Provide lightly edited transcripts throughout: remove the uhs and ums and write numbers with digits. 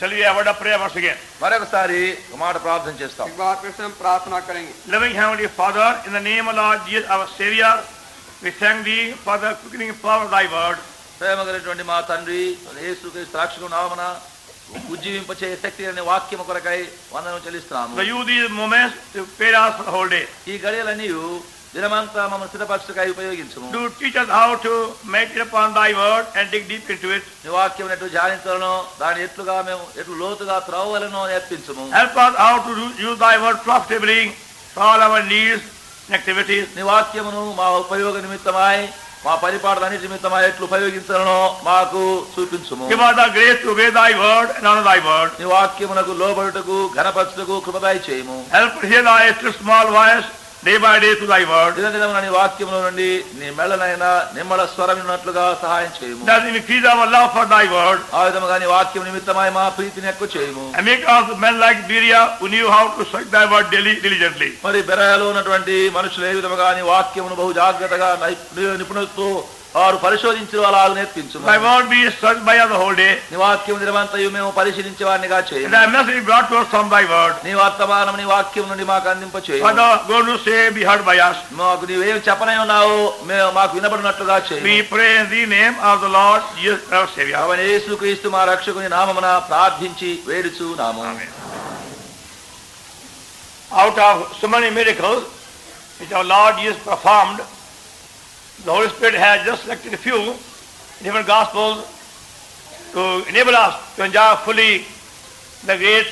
Shall we have a word of prayer once again? మరొకసారి ఒక మాట ప్రార్థన చేస్తాం. एक बार फिर से हम प्रार्थना करेंगे. Loving Heavenly Father, in the name of Lord Jesus, our Savior, we thank Thee for the quickening power of Thy word. ప్రేమగలిగినటువంటి మా తండ్రి, యేసుక్రీస్తు రక్షకుని నామమున ఉజ్జీవింపచే శక్తి అనే వాక్యము కొరకై వందనం చెల్లిస్తున్నాము. So use these moments to prepare us for the whole day. ఈ గడియలన్నీ దినమంతా మమ్మల్ని స్థిరపరచుటకై ఉపయోగించుము. To teach us how to meditate upon Thy word and dig deep into it. నీ వాక్యం ఎట్లు ధ్యానించాలనో, దాని ఎట్లుగా మేము ఎట్లు లోతుగా త్రవ్వవలెనో నేర్పించుము. Help us how to use Thy word profitably for all our needs and activities. నీ వాక్యమును మా ఉపయోగ నిమిత్తమై, మా పరిపాలనన్నిటి నిమిత్తమై ఎట్లు ఉపయోగించాలనో మాకు చూపించుము. Give us the grace to obey Thy word and honor Thy word. నీ వాక్యమునకు లోబడుటకు ఘనపరచుటకు కృపదయ చేయము. Help us hear Thy still small voice day by day to Thy word. దినదినమున నీ వాక్యములో నుండి నీ మెల్లనైన నిమ్మల స్వరం విన్నట్లుగా సహాయం చేయము. That increase our love for Thy word. ఆ విధముగా నీ వాక్యం నిమిత్తమై మా ప్రీతిని ఎక్కువ చేయము. And make us men like Berea who knew how to search Thy word diligently. మరి బెరయలో ఉన్నటువంటి మనుషులు ఏ విధముగా నీ వాక్యమును బహు జాగ్రత్తగా నిపుణులతో వారు పరిశోధించిన అలాగ నేర్పించుము. Thy word be searched by us the whole day. నీ వాక్యం దినమంతయు మేము పరిశీలించే వారినిగా చేయము. And Thy message be brought to us from Thy word. నీ వర్తమానం నీ వాక్యం నుండి మాకు అందింప చేయము. What thou going to say be heard by us. మాకు నీవేమి చెప్పనే ఉన్నావు మాకు వినబడినట్లుగా చేయము. We pray in the name of the Lord Jesus our Savior. అవన యేసుక్రీస్తు మా రక్షకుని నామమున ప్రార్థించి వేడుచున్నాము. Amen. Out of so many miracles which our Lord Jesus performed, the Holy Spirit has just selected a few different Gospels to enable us to enjoy fully the great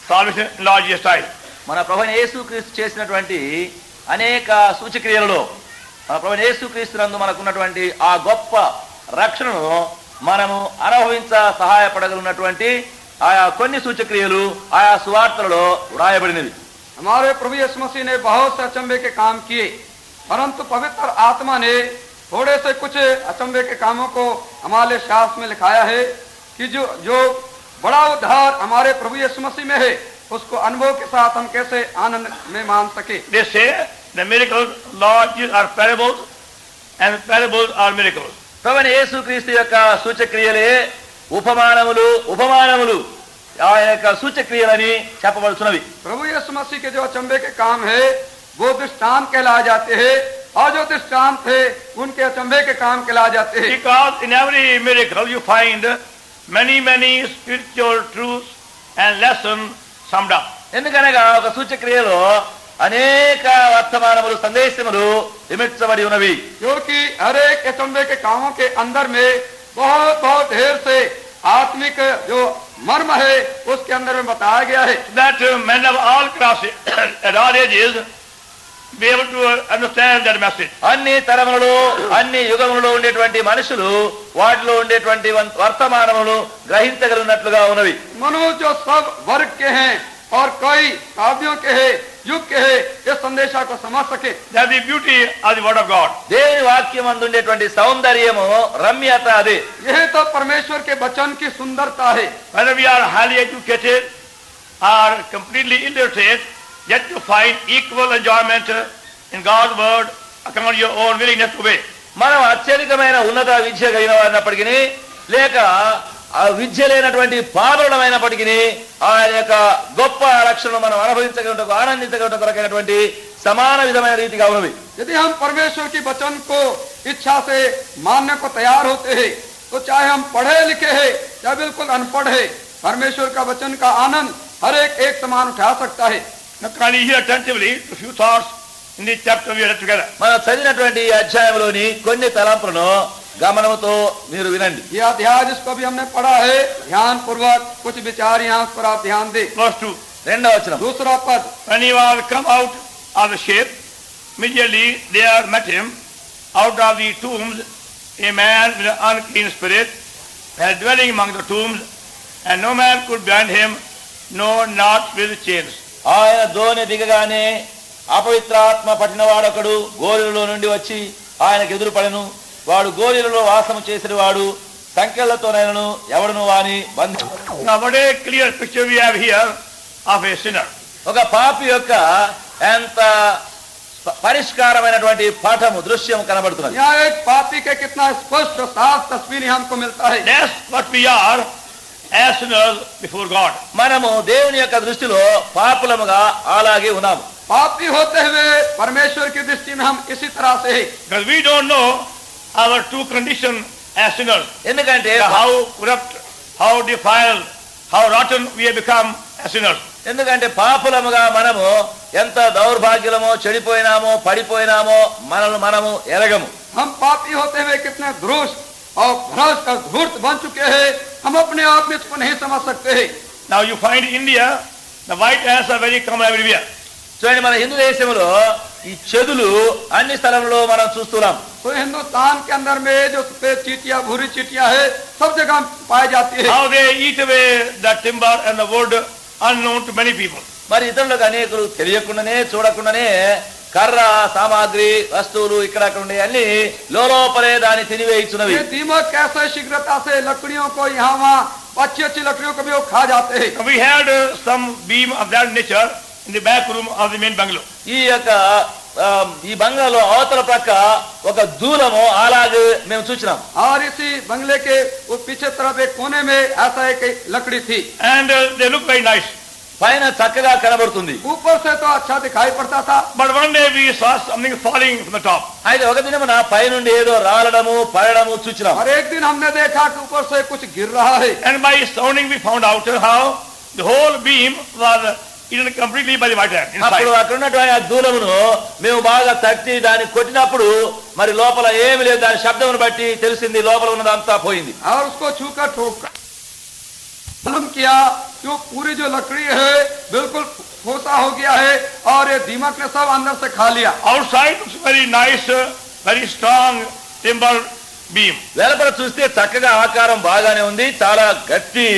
salvation in Lord Jesus Christ. మన ప్రభువైన యేసుక్రీస్తు చేసినటువంటి అనేక సూచక్రియలలో మన ప్రభువైన యేసుక్రీస్తునందు మనకున్నటువంటి ఆ గొప్ప రక్షణను మనము అనుభవించ సహాయపడగలిగినటువంటి ఆయా కొన్ని సూచక్రియలు ఆయా సువార్తలలో వ్రాయబడినవి. हमारे प्रभु यीशु मसीह ने बहुत से अचंभे के काम किए, परंतु पवित्र आत्मा ने थोड़े से कुछ अचंभे के कामों को हमारे शास्त्र में लिखाया है कि जो बड़ा उद्धार हमारे प्रभु यीशु मसीह में है उसको अनुभव के साथ हम कैसे आनंद में मान सके. They say the miracles Lord Jesus are parables and parables are miracles. ప్రభువైన యేసుక్రీస్తు యొక్క సూచక్రియలే ఉపమానములు ఆయన యొక్క సూచక్రియలని చెప్పబడుతున్నవి. प्रभु यीशु मसीह के जो अचंभे के काम है वो दृष्टांत कहलाए जाते हैं और जो दृष्टांत थे उनके अचंभे के काम कहलाए जाते हैं. Because in every miracle you find many spiritual truths and lessons summed up. ఎందుకనగా ఒక సూచక్రియలో అనేక వర్తమానములు సందేశములు ఇమిడ్చబడి ఉన్నవి. क्योंकि हर एक अचंभे के कामों के अंदर में बहुत ढेर से आत्मिक जो मर्म है उसके अंदर में बताया गया है. That men of all classes at all ages be able to understand that message. అన్ని తరములలో అన్ని యుగములలో ఉండేటువంటి మనుషులు వాటిలో ఉండేటువంటి వర్తమానములు గ్రహించగలిగినట్లుగా ఉన్నవి. मनुष्य जो सब वर्ग के हैं और कई काव्यों के हैं युग के हैं इस संदेशा को समझ सके. That the beauty of the word of God. దేవుని వాక్యం అందుండేటువంటి సౌందర్యము రమ్యత అదే. यह तो परमेश्वर के वचन की सुंदरता है. Whether we are highly educated or completely illiterate, yet you find equal enjoyment in God's word according to your own willingness to obey. మనం అత్యధికమైన ఉన్నత విద్య కలిగిన వారినప్పటికీ లేక ఆ విద్య లేనటువంటి పారులమైనప్పటికీ ఆయన యొక్క గొప్ప రక్షణను మనం అనుభవించగలటకు ఆనందించగలట కొరకైనటువంటి సమాన విధమైన రీతిగా ఉన్నవి. यदि हम परमेश्वर के वचन को इच्छा से मानने को तैयार होते हैं तो चाहे हम पढ़े लिखे हैं या बिल्कुल अनपढ़ है, परमेश्वर का वचन का आनंद हर एक समान उठा सकता है. Now can you hear attentively a few thoughts in this chapter we read together? మనం చదివినటువంటి అధ్యాయంలోని కొన్ని తలంపులను గమనంతో మీరు వినండి. ये अध्याय जिसको भी हमने पढ़ा है ध्यान पूर्वक कुछ विचार यहाँ पर आप ध्यान दे. Verse 2. రెండవ వచనం. दूसरा पद. When he was come out of the ship, immediately there met him out of the tombs a man with an unclean spirit, and dwelling among the tombs, and no man could bind him, no, not with chains. ఆయన దోణి దిగగానే అపవిత్రాత్మ పట్టినవాడొకడు గోరులో నుండి వచ్చి ఆయనకు ఎదురుపడెను. వాడు గోరులో వాసము చేసిన వాడు సంకెళ్లతోనైనను ఎవడును వాని బంధు. Now what a clear picture we have here of a sinner. ఒక పాపి యొక్క ఎంత పరిష్కారమైనటువంటి పాఠము దృశ్యం కనబడుతున్నది. यहाँ एक पापी के कितना स्पष्ट साफ तस्वीर हमको मिलता है. That's what we are as sinners before God. మనము దేవుని యొక్క దృష్టిలో పాపులముగా అలాగే ఉన్నాము. पापी होते हुए परमेश्वर की दृष्टि में हम इसी तरह से हैं, Because we don't know our true condition as sinners. ఎందుకంటే How corrupt, how defiled, how rotten we have become as sinners. ఎందుకంటే పాపులముగా మనము ఎంత దౌర్భాగ్యమో చెడిపోయినామో పడిపోయినామో మనము ఎరగము. हम पापी होते हुए कितने दुरुस्त और भ्रष्ट और धूर्त बन चुके हैं, हम अपने आप में इसको नहीं समझ सकते हैं. Now you find India, the white ants are very common everywhere. చూడండి, మన హిందూ దేశంలో ఈ చెదులు అన్ని స్థలంలో మనం చూస్తున్నాం. तो हिंदुस्तान के अंदर में जो सफेद चींटियां भूरी चींटियां है सब जगह पाई जाती है. How they eat away the timber and the wood unknown to many people. మరి ఇతరులకు అనేకులు తెలియకుండానే చూడకుండానే కర్ర సామాగ్రి వస్తువులు ఇక్కడ ఉండే అన్ని లోపలే దాన్ని తినివేయించున్నవి. ये दीमक कैसे शीघ्रता से लकड़ियों को यहाँ वहाँ अच्छी अच्छी लकड़ियों को भी वो खा जाते हैं. We had some beam of that nature in the back room of the main bungalow. ఈ యొక్క ఈ బంగ్లాలో అవతల ప్రక్క ఒక దూలము అలాగే మేము చూసినాం. और इसी बंगले के वो पीछे तरफ एक कोने में ऐसा एक लकड़ी थी. And they look very nice. పైన చక్కగా కనబడుతుంది. ऊपर से तो अच्छा दिखाई पड़ता था. But one day we saw something falling from the top. అయితే ఒక దినమున పైనుండి ఏదో రాలడము పడడము చూచినాం. और एक दिन हमने देखा कि ऊपर से कुछ गिर रहा है. And by sounding we found out how the whole beam was eaten completely by the white ant అప్పుడు inside. అక్కడ ఉన్నటువంటి ఆ దూలమును మేము బాగా తట్టి దాన్ని కొట్టినప్పుడు మరి లోపల ఏమి లేదు, దాని శబ్దమును బట్టి తెలిసింది లోపల ఉన్నదంతా పోయింది. और उसको छूकर ठोक मालूम किया कि वो पूरी जो लकड़ी है बिल्कुल खोसा हो गया है और ये दीमक ने सब अंदर से खा लिया. Outside looks very nice, very strong timber beam. వెలుపల చూస్తే చక్కగా ఆకారం బాగానే ఉంది, చాలా గట్టి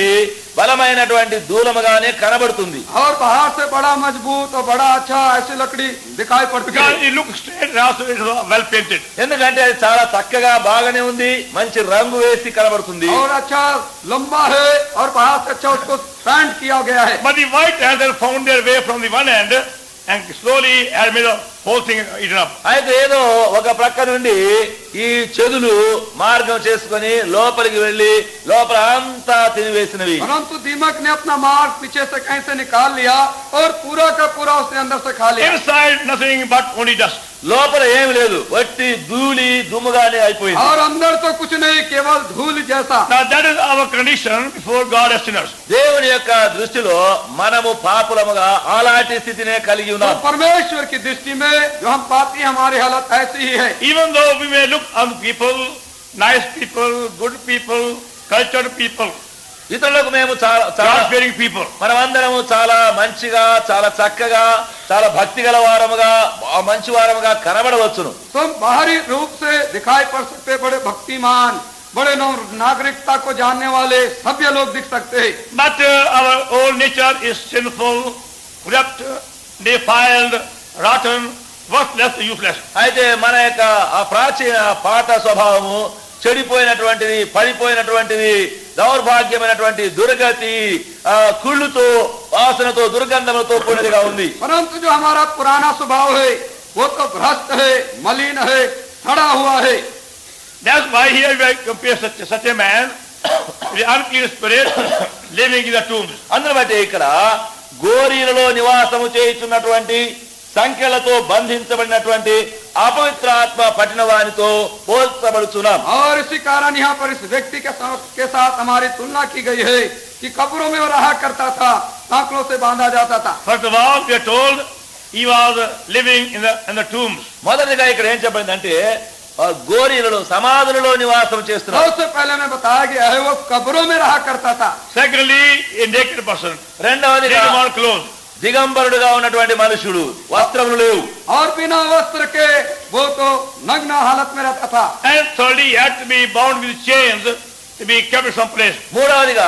బలమైనటువంటి దూలముగానే కనబడుతుంది. और बाहर से बड़ा मजबूत और बड़ा अच्छा ऐसी लकड़ी दिखाई पड़ती Because है. it looks straight and also it was well painted. ఎందుకంటే అది చాలా చక్కగా బాగానే ఉంది, మంచి రంగు వేసి కనబడుతుంది. और अच्छा लंबा है और बाहर से अच्छा उसको पेंट किया गया है. But the white ants had found their way from the one end and slowly had made the whole thing eaten up. అయితే ఏదో ఒక ప్రక్క నుండి ఈ చెదులు మార్గం చేసుకొని లోపలికి వెళ్లి లోపల అంతా తినివేసినవి. परंतु दीमक ने अपना मार्ग पीछे से कहीं से निकाल लिया और पूरा का पूरा उसने अंदर से खा लिया. Inside nothing but only dust. లోపల ఏమి లేదు, వట్టి ధూళి దుమ్ముగానే అయిపోయింది. और अंदर तो कुछ नहीं, केवल धूल जैसा. Now that is our condition before God as sinners. దేవుని యొక్క దృష్టిలో మనము పాపులముగా అలాంటి స్థితినే కలిగి तो ఉన్నాం. परमेश्वर की दृष्टि में जो हम पापी हमारी हालत ऐसी ही है. Even though we may look on people, nice people, good people, cultured people, ఇతరులకు మేము చాలా God-fearing people, మనమందరము చాలా మంచిగా చాలా చక్కగా చాలా భక్తి గల వారముగా మంచి వారముగా కనబడవచ్చును. तो हम बाहरी रूप से दिखाई पड़ सकते, बड़े भक्तिमान, बड़े नागरिकता को जानने वाले सभ्य लोग दिख सकते हैं. but our old nature is sinful, corrupt, defiled, rotten, worthless, useless. అయితే మన యొక్క ఆ ప్రాచీన పాత స్వభావము చెడిపోయినటువంటిది, పడిపోయినటువంటిది, దౌర్భాగ్యమైనటువంటి దుర్గతి, కుళ్ళుతో వాసనతో దుర్గంధములతో కూడినదిగా ఉంది. परंतु जो हमारा पुराना स्वभाव है वो तो भ्रष्ट है, मलिन है, सड़ा हुआ है. That's why here we compare such a man with the unclean spirit living in the tombs. అందును బట్టి ఇక్కడ గోరీలలో నివాసము చేయుచున్నటువంటి సంఖ్యలతో బంధించబడినటువంటి అపవిత్ర ఆత్మ పట్టిన వానితో పోల్చబడుచున్నాం. और इसी कारण यहाँ पर इस व्यक्ति के साथ हमारी तुलना की गई है कि कब्रों में वो रहा करता था, सांकलों से बांधा जाता था. First of all, we are told he was living in the tombs. మొదటిగా ఇక్కడ ఏం చెప్పండి గోరీలలో సమాధులలో నివాసం చేస్తున్నారు. सबसे पहले मैं बताया गया है वो कब्रों में रहा करता था. Secondly, a naked person, రెండవదిగా naked or clothes. దిగంబరుడుగా ఉన్నటువంటి మనుషుడు, వస్త్రములు లేవు. और बिना वस्त्र के वो तो नग्न हालत में रहता था. And thirdly, he had to be bound with chains to be kept someplace. మూడవదిగా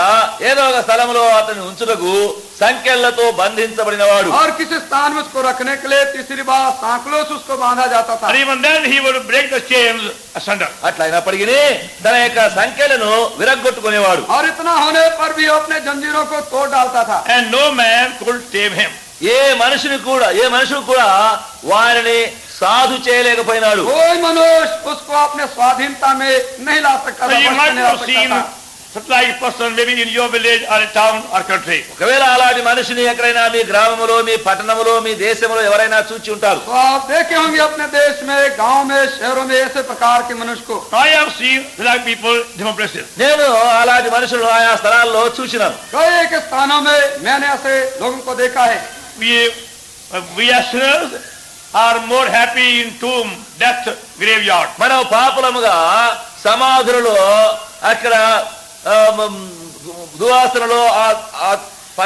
ఏదో ఒక స్థలంలో అతన్ని ఉంచుటకు సంకెళ్లతో బంధించబడినవాడు. और किसी स्थान में उसको रखने के लिए तीसरी बार सांकलों से उसको बांधा जाता था. And even then he would break the chains asunder. అట్లయినప్పటికీ తన యొక్క సంఖ్యలను విరగ్గొట్టుకునేవాడు. और इतना होने पर भी वो अपने जंजीरों को तोड़ डालता था. And no man could tame him. ఏ మనుషుడు కూడా వారిని సాధు చేయలేకపోయినాడు. कोई मनुष्य उसको अपने स्वाधीनता में नहीं ला सकता So था, you बस might नहीं ला have सकता seen था. such like person maybe in your village or a town or country. ఒకవేళ అలాంటి మనిషిని ఎక్కడైనా మీ గ్రామములో మీ పట్టణములో మీ దేశములో ఎవరైనా చూచి ఉంటారు. तो आप देखे होंगे अपने देश में, गांव में, शहरों में ऐसे प्रकार के मनुष्य को. I have seen like people in different places. నేను అలాంటి మనుషులను ఆయా స్థలాల్లో చూసినాను. कई एक स्थानों में मैंने ऐसे लोगों को देखा है. We as sinners are more happy in tomb, death, graveyard. మనం పాపులముగా సమాధులలో అక్కడ దువాసనలో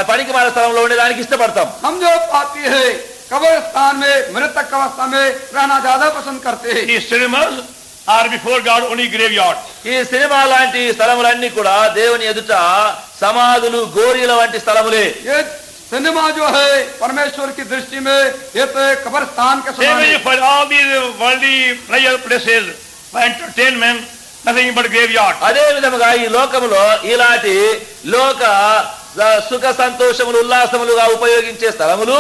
పనికి మాల స్థలంలో ఉండేదానికి ఇష్టపడతాం. हम जो पापी है कब्रिस्तान में, मृतक अवस्था में रहना ज्यादा पसंद करते हैं. These cinemas are before God only graveyard. ఈ సినిమా లాంటి స్థలములన్నీ కూడా దేవుని ఎదుట సమాధులు, గోరీల వంటి స్థలములే. ये सिनेमा जो है परमेश्वर की दृष्टि में ये तो एक कब्रिस्तान के समान है. For all these worldly pleasure places, for entertainment, nothing but graveyard. అదే విధముగా ఈ లోకములో ఇలాంటి లోక సుఖ సంతోషములు ఉల్లాసములుగా ఉపయోగించే స్థలములు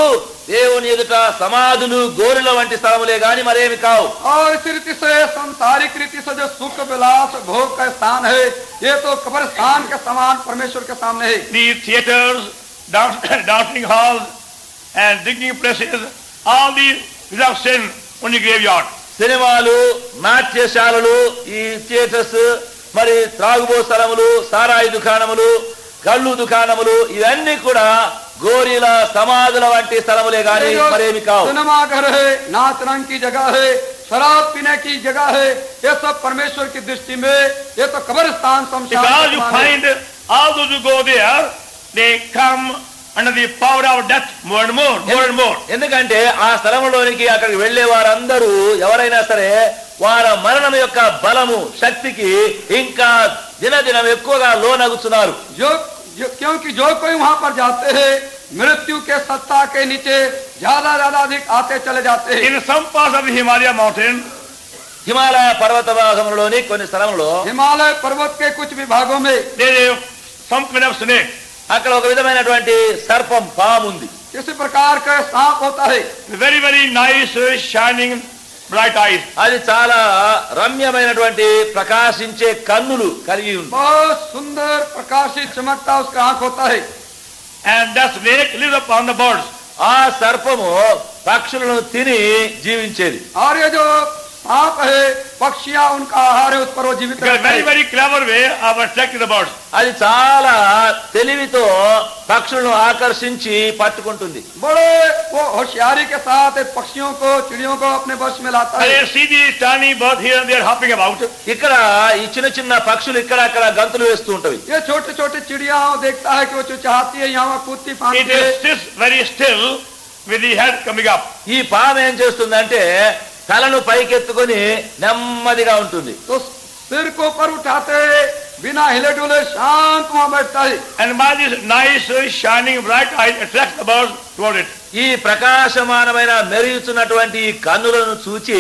దేవుని ఎదుట సమాధులు, గోరుల వంటి స్థలములే గాని మరేమి కావు. और इस रीति से संसारिक रीति से जो सुख विलास भोग का स्थान है ये तो कब्रिस्तान के समान परमेश्वर के सामने है. These theaters, dancing halls and drinking places, all these without sin, only graveyard. సినిమాలు, నాట్యశాలలు, ఈ థియేటర్స్, మరి త్రాగుబో స్థలములు, సారాయి దుకాణములు, కళ్ళు దుకాణములు ఇవన్నీ కూడా గోరీల సమాధుల వంటి స్థలములే గాని మరేమి కావు. सिनेमा घर है, नाच रंग की जगह है, शराब पीने की जगह है, ये सब परमेश्वर की दृष्टि में ये तो कब्रिस्तान शमशान Because you find all those who go there, they come under the power of death more and more, more and more. ఎందుకంటే ఆ స్థలంలోనికి అక్కడికి వెళ్లే వారందరూ ఎవరైనా సరే వారి మరణం యొక్క బలము, శక్తికి ఇంకా దినదినం ఎక్కువగా లోనగుతున్నారు. क्योंकि जो कोई वहां पर जाते हैं मृत्यु के सत्ता के नीचे ज्यादा अधिक आते चले जाते हैं. In some parts of the Himalaya mountain, Himalaya పర్వత భాగంలోని కొన్ని స్థలంలో, हिमालय पर्वत के कुछ विभागों में there is some kind of snake. అక్కడ ఒక విధమైనటువంటి సర్పం, పాము ఉంది. किसी प्रकार का सांप होता है. Very, very nice, shining, bright eyes. అది చాలా రమ్యమైనటువంటి ప్రకాశించే కన్నులు కలిగి ఉంది. बहुत सुंदर प्रकाशित चमकता उसका आंख होता है. And that snake lives upon the birds. ఆ సర్పము పక్షులను తిని జీవించేది. और ये जो सांप है पक्षियां उनका आहार है, उस पर वो जीवित रहता Very, है. very clever way of attracting the birds. అది చాలా తెలివితో పక్షులను ఆకర్షించి పట్టుకుంటుంది. बड़े वो होशियारी के साथ पक्षियों को, चिड़ियों को अपने वश में लाता है. And see these tiny birds here and there hopping about. ఇక్కడ ఈ చిన్న చిన్న పక్షులు ఇక్కడ అక్కడ గంతులు వేస్తూ ఉంటవి. ये छोटे छोटे चिड़िया देखता है कि वो चहचहाती है, यहाँ कूदती It फांदती है. sits very still with the head coming up. ఈ పాము ఏం చేస్తుందంటే తలను పైకెత్తుకొని నెమ్మదిగా ఉంటుంది. तो सिर को ऊपर उठाते बिना हिले डुले शांत वहां बैठता है. And by this nice, shining, bright eyes attracts the birds toward it. ఈ ప్రకాశమానమైన మెరుగుతున్నటువంటి కన్నులను చూచి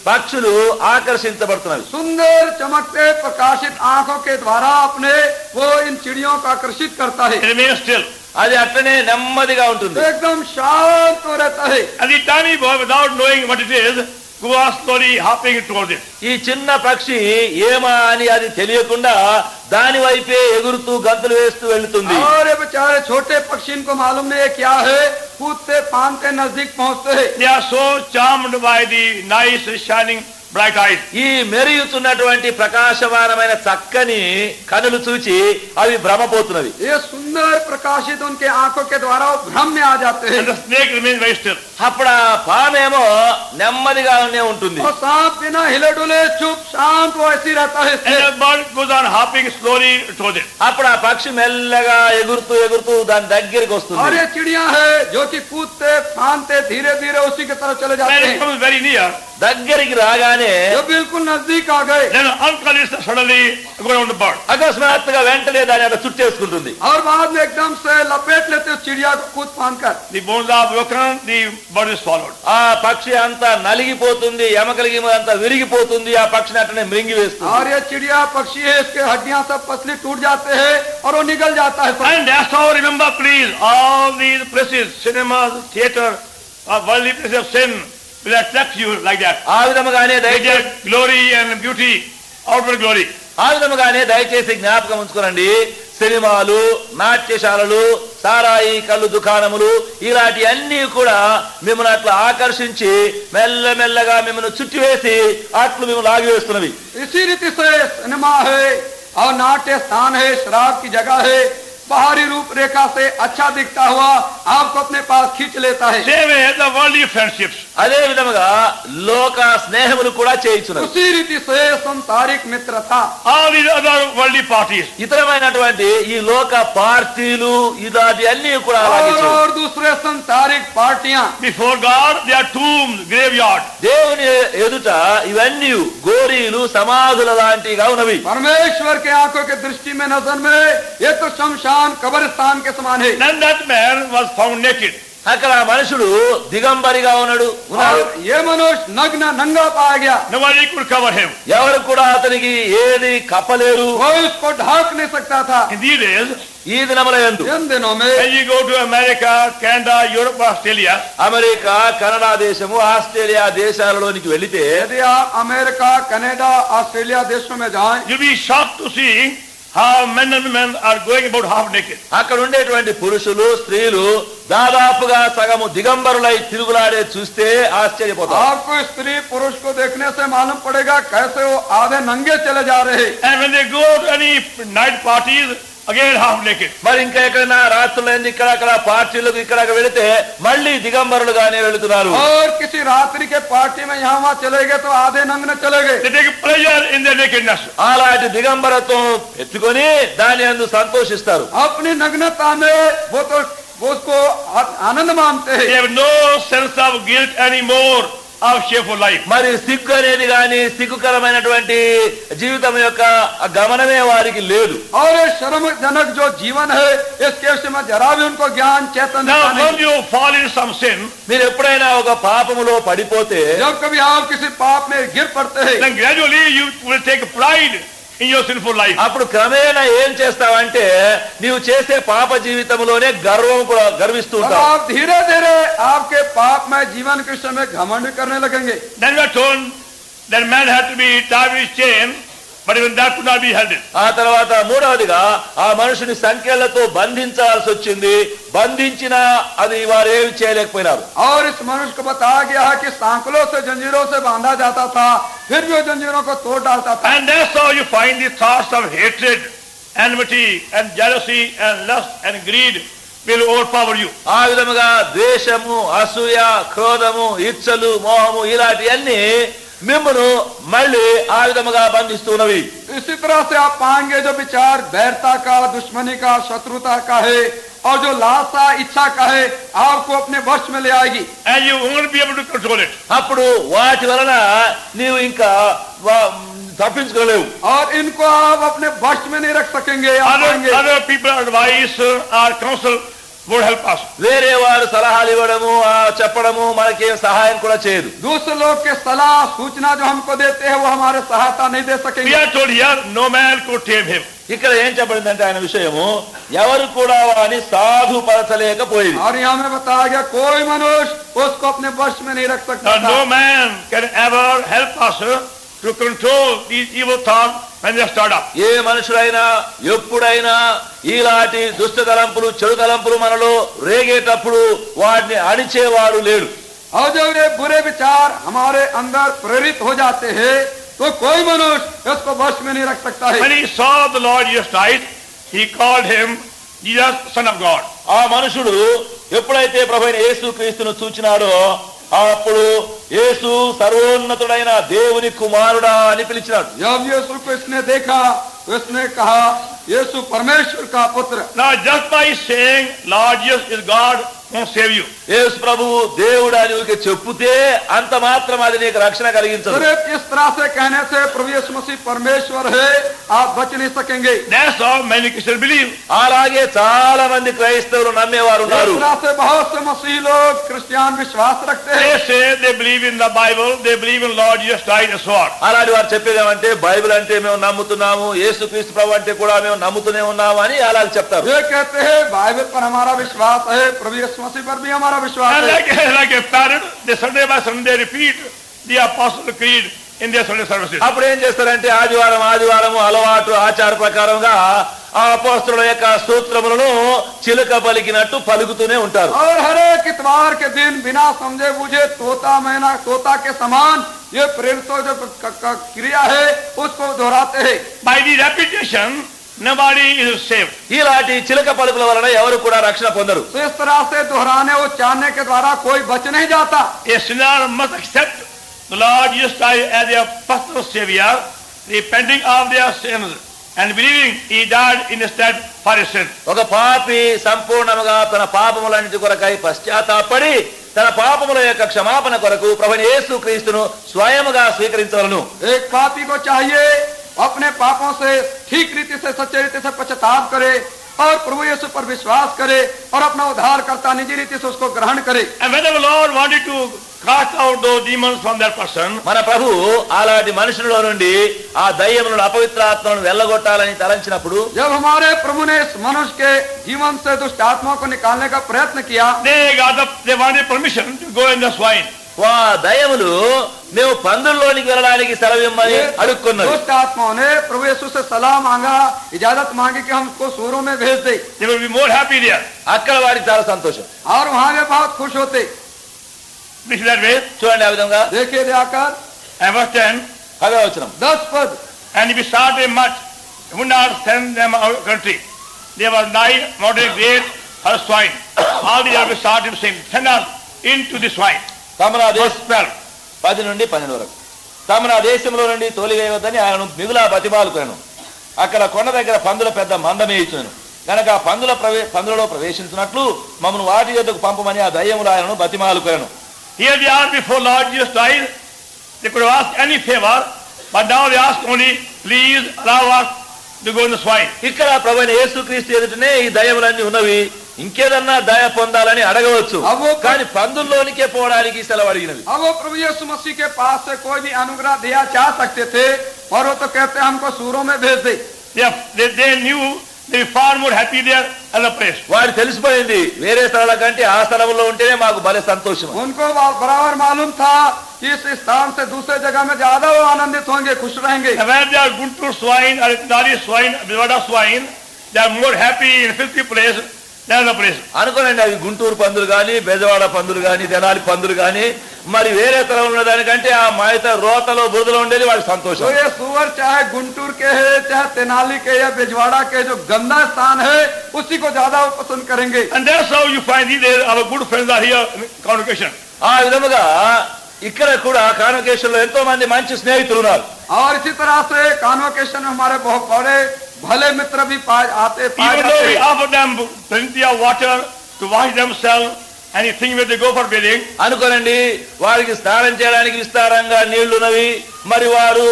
పక్షులు ఆకర్షించబడుతున్నవి. सुंदर चमकते प्रकाशित आंखों के द्वारा अपने वो इन चिड़ियों को आकर्षित करता है. It remains still. అది అట్లనే నెమ్మదిగా ఉంటుంది. एकदम शांत हो रहता है. And the tiny bird, without knowing what it is, go on slowly hopping towards it. ఈ చిన్న పక్షి ఏమా అని అది తెలియకుండా దాని వైపే ఎగురుతూ గంతులు వేస్తూ వెళ్తుంది. और ये बेचारे छोटे पक्षी इनको मालूम नहीं है क्या है, कूदते फांदते नजदीक पहुंचते हैं. They are so charmed by the nice, shining, bright eyes. ఈ మెరుగుతున్నటువంటి ప్రకాశమానమైన చక్కని కనులు చూచి అవి భ్రమపోతున్నవి. ये सुंदर प्रकाशित उनके आंखों के द्वारा वो भ्रम में आ जाते हैं. And the snake remains very still. అప్పుడు ఆ పామేమో నెమ్మదిగానే ఉంటుంది. और सांप बिना हिले डुले चुप शांत वो ऐसी रहता है. And the bird goes on hopping slowly towards it. అప్పుడు ఆ పక్షి మెల్లగా ఎగురుతూ ఎగురుతూ దాని దగ్గరికి और వస్తుంది. ये चिड़िया है जो कि कूदते फांदते धीरे धीरे उसी की तरफ चले जाते When it हैं. comes very near, దగ్గరికి రాగానే जो बिल्कुल नजदीक आ गए then uncle is suddenly going on the bird. అకస్మాత్తుగా వెంటనే దాని అక్కడ చుట్టేసుకుంటుంది. और बाद में एकदम से लपेट लेते उस चिड़िया को कूद फांद कर. The bones are broken, the bird is swallowed. ఆ పక్షి అంతా నలిగిపోతుంది, ఎమకలిగి అంతా విరిగిపోతుంది. ఆ పక్షిని అట్లనే మృంగి వేస్తుంది. और ये चिड़िया पक्षी है, इसके हड्डियां सब पसली टूट जाते हैं और वो निगल जाता है सब. And that's how, remember please, all these places, cinemas, theater, worldly places of sin will attract you like that. ఆ విధముగానే They దయచేసి get glory and beauty, outward glory. ఆ విధముగానే దయచేసి జ్ఞాపకం ఉంచుకోనండి, సినిమాలు, నాట్యశాలలు, సారాయి కళ్ళు దుకాణములు ఇలాంటి అన్ని కూడా మిమ్మల్ని అట్లా ఆకర్షించి మెల్లమెల్లగా మిమ్మల్ని చుట్టివేసి అట్లు మిమ్మల్ని లాగివేస్తున్నవి. इसी रीति से सिनेमा है और नाट्य स्थान है, शराब की जगह है, बाहरी रूपरेखा से अच्छा दिखता हुआ आपको अपने पास खींच लेता है. Same way the worldly friendships. అదే విధముగా లోక స్నేహములు కూడా చేయించున్నవి. उसी रीति से संसारिक मित्रता, All these other worldly parties. ఇతరమైనటువంటి ఈ లోక పార్టీలు ఇలాంటి అన్ని కూడా అలాగే చేయు. और दूसरे संसारिक पार्टियां Before God, they are tombs, graveyard. దేవుని ఎదుట ఇవన్నీ గోరీలు సమాధుల లాంటిగా ఉన్నవి. परमेश्वर के आंखों के दृष्टि में नजर में ये तो शमशान कब्रिस्तान के समान है. Then that man was found naked. అక్కడ మనుషుడు దిగంబరిగా ఉన్నాడు. और ये मनुष्य नग्न नंगा पाया गया. Nobody could cover him. ఎవరు కూడా అతనికి ఏది కప్పలేరు. कोई उसको ढक नहीं सकता था. In these days, ఈ దినముల యందు इन दिनों में when you go to America, Canada, Europe, Australia, America, Canada దేశము, ఆస్ట్రేలియా దేశాలలోనికి వెళితే यदि आप अमेरिका, कनाडा, ऑस्ट्रेलिया देशों में जाएं, you'll be shocked to see how men and women are going about half naked. అక్కడ ఉండేటువంటి పురుషులు, స్త్రీలు దాదాపుగా సగము దిగంబరులై తిరుగులాడే చూస్తే ఆశ్చర్యపోతారు. आपको स्त्री पुरुष को देखने से मालूम पड़ेगा कैसे वो आधे नंगे चले जा रहे. And when they go to any night parties, again half naked. మరి ఇంకా ఎక్కడైనా రాత్రులైంది ఇక్కడక్కడ పార్టీలకు ఇక్కడ వెళితే మళ్ళీ దిగంబరులుగానే వెళుతున్నారు. और किसी रात्रि के पार्टी में यहाँ वहाँ चले गए तो आधे नंगे चले गए. They take pleasure in their nakedness. అలాంటి దిగంబరత్వం ఎత్తుకొని దాని అందు సంతోషిస్తారు. अपनी नग्नता में वो उसको आनंद मानते They हैं. have no sense of guilt anymore of shameful life. మరి సిగ్గు అనేది గాని సిగ్గుకరమైనటువంటి జీవితం యొక్క గమనమే వారికి లేదు. और ये शर्मजनक जो जीवन है इसके विषय में जरा भी उनको ज्ञान चेतन Now, नहीं. when you fall in some sin, మీరు ఎప్పుడైనా ఒక పాపములో పడిపోతే जब कभी आप किसी पाप में गिर पड़ते हैं then gradually you will take pride in your sinful life. అప్పుడు క్రమేణా ఏం చేస్తావంటే నీవు చేసే పాప జీవితంలోనే గర్వం కూడా గర్విస్తూ और ఉంటావు. आप धीरे धीरे आपके पाप में जीवन के समय घमंड करने लगेंगे. Then we are told that man had to be tied with chain, but even that could not be held. ఆ తర్వాత మూడవదిగా ఆ మనుషుని సంఖ్యలతో బంధించాల్సి వచ్చింది. బంధించినా అది వారు ఏమి చేయలేకపోయినారు. और इस मनुष्य को बताया गया है कि सांकलों से जंजीरों से बांधा जाता था, फिर भी वो जंजीरों को तोड़ डालता था. And that's how you find the thoughts of hatred, enmity, and jealousy, and lust, and greed will overpower you. ఆ విధముగా ద్వేషము, అసూయ, క్రోధము, ఇచ్చలు, మోహము ఇలాంటివన్నీ మిమ్మను మళ్ళీ ఆ విధముగా బంధిస్తున్నవి. इसी तरह से आप पाएंगे जो विचार बैरता का, दुश्मनी का, शत्रुता का है और जो लालसा इच्छा का है आपको अपने वश में ले आएगी. And you won't be able to control it. అప్పుడు వాటి వలన నీవు ఇంకా తప్పించుకోలేవు. और इनको आप अपने वश में नहीं रख सकेंगे. आप पाएंगे Other people's advice or counsel would help us. వేరే వారు సలహాలు ఇవ్వడము చెప్పడము మనకి సహాయం కూడా చేయదు. दूसरे लोग के सलाह सूचना जो हमको देते हैं वो हमारे सहायता नहीं दे We सकेंगे. are told here, no man could tame him. ఇక్కడ ఏం చెప్పబడిందంటే ఆయన విషయము ఎవరు కూడా వారిని సాధుపరచలేకపోయింది. और यहाँ में बताया गया कोई मनुष्य उसको अपने वश में नहीं रख सकता था. No man can ever help us to control these evil thoughts when they start up. ఏ మనుషుడైనా ఎప్పుడైనా ఇలాంటి దుష్ట తలంపులు, చెడు తలంపులు మనలో రేగేటప్పుడు వాటిని అణిచేవాడు లేడు. और जब ये बुरे विचार हमारे अंदर प्रेरित हो जाते हैं तो कोई मनुष्य उसको वश में नहीं रख सकता है. When he saw the Lord Jesus Christ, he called him Jesus, Son of God. ఆ మనుషుడు ఎప్పుడైతే ప్రభువైన యేసు క్రీస్తును చూచినాడో అప్పుడు యేసు సర్వోన్నతుడైన దేవుని కుమారుడా అని పిలిచినాడు. जब यीशु को इसने देखा तो इसने कहा यीशु परमेश्वर का पुत्र. Now, just by saying Lord Jesus is God won't save you. యేసు ప్రభు దేవుడు అని ఊరికే చెప్పుతే అంత మాత్రం అది నీకు రక్షణ కలిగించదు. सिर्फ इस तरह से कहने से प्रभु यीशु मसीह परमेश्वर है आप बच नहीं सकेंगे. That's how many Christians believe. అలాగే చాలా మంది క్రైస్తవులు నమ్మేవారు इस ఉన్నారు. तरह से बहुत से मसीह लोग क्रिश्चियन विश्वास रखते हैं. They say they believe in the Bible, they believe in Lord Jesus Christ and so on. అలాంటి వారు చెప్పేదేమంటే బైబిల్ అంటే మేము నమ్ముతున్నాము, యేసుక్రీస్తు ప్రభు అంటే కూడా మేము నమ్ముతూనే ఉన్నాము అని అలా చెప్తారు. ये कहते हैं बाइबल पर हमारा विश्वास है, प्रभु यीशु मसीह पर भी हमारा विश्वास And है. like a parrot, they Sunday by Sunday repeat the Apostle Creed in their Sunday services. అప్పుడు ఏం చేస్తారంటే ఆదివారం అలవాటు ఆచార ప్రకారంగా ఆ అపోస్తలుల యొక్క సూత్రములను చిలుక పలికినట్టు పలుకుతూనే ఉంటారు. और हर एक इतवार के दिन बिना समझे बूझे तोता के समान ये प्रेरितों जो क्रिया है उसको दोहराते हैं. By the repetition, nobody is saved. ఇలాంటి చిలుక పలుకుల వలన ఎవరు కూడా రక్షణ పొందరు. तो इस तरह से दोहराने उच्चारने के द्वारा कोई बच नहीं जाता. A sinner must accept the Lord Jesus Christ as their personal Savior, repenting of their sins and believing He died in his stead for his sins. ఒక పాపి సంపూర్ణముగా తన పాపములన్నిటి కొరకై పశ్చాత్తాపడి తన పాపముల యొక్క క్షమాపణ కొరకు ప్రభువైన యేసుక్రీస్తును స్వయముగా స్వీకరించవలెను. एक पापी को चाहिए अपने पापों से ठीक रीति से सच्चे रीति से पश्चाताप करे और प्रभु यीशु पर विश्वास करे और अपना उद्धारकर्ता निजी रीति से उसको ग्रहण करे. And when the Lord wanted to cast out those demons from that person, మన ప్రభు అలాంటి మనుషులలో నుండి ఆ దయ్యములను అపవిత్ర ఆత్మలను వెళ్ళగొట్టాలని తలంచినప్పుడు जब हमारे प्रभु ने इस मनुष्य के जीवन से दुष्ट आत्माओं को निकालने का प्रयत्न किया, they wanted permission to go in the swine. వా దయ్యములు మేము పందుల్లోనికి వెళ్ళడానికి సెలవిమ్మని అడుక్కున్నది. दुष्ट आत्माओं ने प्रभु यीशु से सलाह मांगा, इजाजत मांगी कि हम उसको सूरों में भेज दे. They will be more happy there. అక్కడ వారికి చాలా సంతోషం. और वहां वे बहुत खुश होते. This is that way. చూడండి ఆ విధంగా देखिए जाकर And verse 10, 10వ వచనం. 10 पद. and if we start them much, we would not send them out of the country. They were nigh, moderate, great, her swine. All these are besought him, saying, send us into the swine. తమరా Verse 12. 10 నుండి 12 వరకు. తమరా దేశంలో నుండి తోలివేయవద్దని ఆయనను మిగులా బతిమాలుకొనెను. అక్కడ కొండ దగ్గర పందుల పెద్ద మందమేయుచును గనక పందులలో ప్రవేశించినట్లు మమ్మను వాటి యొద్దకు పంపమని ఆ దయ్యములు ఆయనను బతిమాలుకొనెను. Here they are before Lord Jesus Christ. They could have asked any favor, but now they ask only, please allow us to go in the swine. ఇక్కడ ప్రభువైన యేసుక్రీస్తు ఎదుటనే ఈ దయ్యములన్నీ ఉన్నవి. ఇంకేదన్నా దయ పొందాలని అడగవచ్చు, కానీ పందుల్లోనికే పోవడానికి సెలవు అడిగినవి. अब वो प्रभु यीशु मसीह के पास से कोई भी अनुग्रह दिया चाह सकते थे और वो तो कहते हमको सूरों में भेज दे. They knew they were far more happy there as a place. వారు తెలిసిపోయింది వేరే స్థలాల కంటే ఆ స్థలంలో ఉంటేనే మాకు భలే సంతోషం. उनको बराबर मालूम था कि इस स्थान से दूसरे जगह में ज्यादा वो आनंदित होंगे, खुश रहेंगे. And when they are Guntur swine or Nari swine, Vivada swine, they are more happy in a filthy place than the place. అనుకోనండి, అవి గుంటూరు పందులు గాని బెజవాడ పందులు గాని తెనాలి పందులు గాని మరి వేరే స్థలం ఉన్న దానికంటే ఆ మైత రోతలో బురదలో ఉండేది వాడి సంతోషం. तो ये सुअर चाहे गुंटूर के है चाहे तेनाली के या बिजवाड़ा के जो गंदा स्थान है उसी को ज्यादा वो पसंद करेंगे. And that's how you find these our good friends are here in congregation. ఆ విధముగా ఇక్కడ కూడా కాన్వకేషన్ లో ఎంతో మంది మంచి స్నేహితులు ఉన్నారు. और इसी तरह से कॉन्वोकेशन में हमारे बहुत बड़े भले मित्र भी आते Even though we offer them plenty of water to wash themselves, anything where they go for bathing. అనుకోనండి, వారికి స్నానం చేయడానికి విస్తారంగా నీళ్లున్నవి, మరి వారు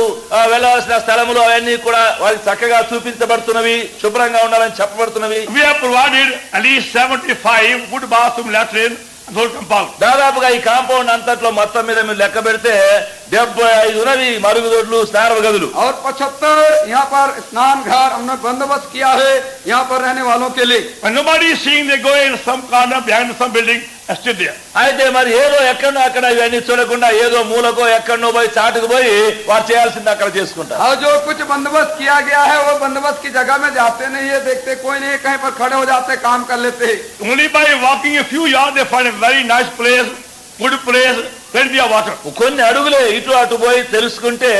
వెళ్ళవలసిన స్థలములు అవన్నీ కూడా వారికి చక్కగా చూపించబడుతున్నవి, శుభ్రంగా ఉండాలని చెప్పబడుతున్నవి. We have provided at least 75 good bathroom latrine and whole compound. దాదాపుగా ఈ కాంపౌండ్ అంతట్లో మొత్తం మీద మీరు లెక్క పెడితే 75 ఉన్నవి మరుగుదొడ్లు, స్నాన గదులు. और 75 यहाँ पर स्नान घर हमने बंदोबस्त किया है यहाँ पर रहने वालों के लिए. When nobody is seeing, they go in some corner behind some building and sit there. అయితే మరి ఏదో ఎక్కడో అక్కడ ఇవన్నీ చూడకుండా ఏదో మూలకో ఎక్కడో పోయి చాటుకు పోయి వారు చేయాల్సింది అక్కడ చేసుకుంటారు. और जो कुछ बंदोबस्त किया गया है वो बंदोबस्त की जगह में जाते नहीं है, देखते कोई नहीं, कहीं पर खड़े हो जाते, काम कर लेते हैं. Only by walking a few yards they find a very nice place, good place, plenty of water. కొన్ని అడుగులే ఇటు అటు పోయి తెలుసుకుంటే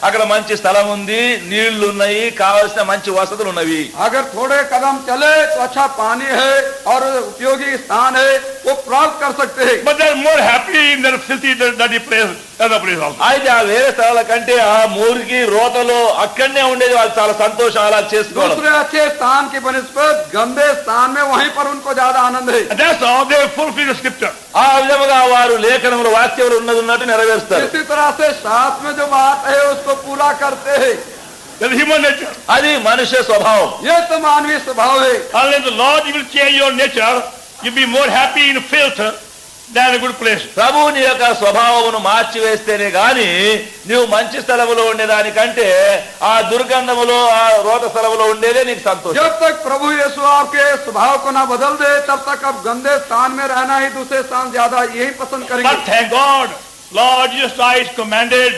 అక్కడ మంచి స్థలం ఉంది, నీళ్లు ఉన్నాయి, కావాల్సిన మంచి వసతులు ఉన్నవి. अगर थोड़े कदम चले तो अच्छा पानी है और उपयोगी स्थान है, वो प्राप्त कर सकते हैं. But they are more happy in their filthy, dirty place than the place also. అయితే ఆ వేరే స్థలాల కంటే ఆ మురికి రోతలో అక్కడనే ఉండేది వాళ్ళు చాలా సంతోషం అలా చేసుకోవడం. दूसरे अच्छे स्थान की बनिस्बत गंदे स्थान में वहीं पर उनको ज्यादा आनंद है. And that's how they fulfill the scripture. ఆ విధముగా వారు లేఖనములు వాక్యములు ఉన్నట్టు నెరవేరుస్తారు. इसी तरह से शास्त्र में जो बात है उसको पूरा करते हैं. That's human nature. అది మనుష్య స్వభావం. ये तो मानवीय स्वभाव है. Unless the Lord will change your nature, you'll be more happy in filth than a good place. ప్రభువు నీ యొక్క స్వభావమును మార్చివేస్తేనే గాని నువ్వు మంచి స్థలములో ఉండేదానికంటే ఆ దుర్గంధములో ఆ రోత స్థలములో ఉండేదే నీకు సంతోషం. जब तक प्रभु यीशु आपके स्वभाव को ना बदल दे तब तक आप गंदे स्थान में रहना ही दूसरे स्थान ज्यादा यही पसंद करेंगे. But thank God, Lord Jesus Christ commanded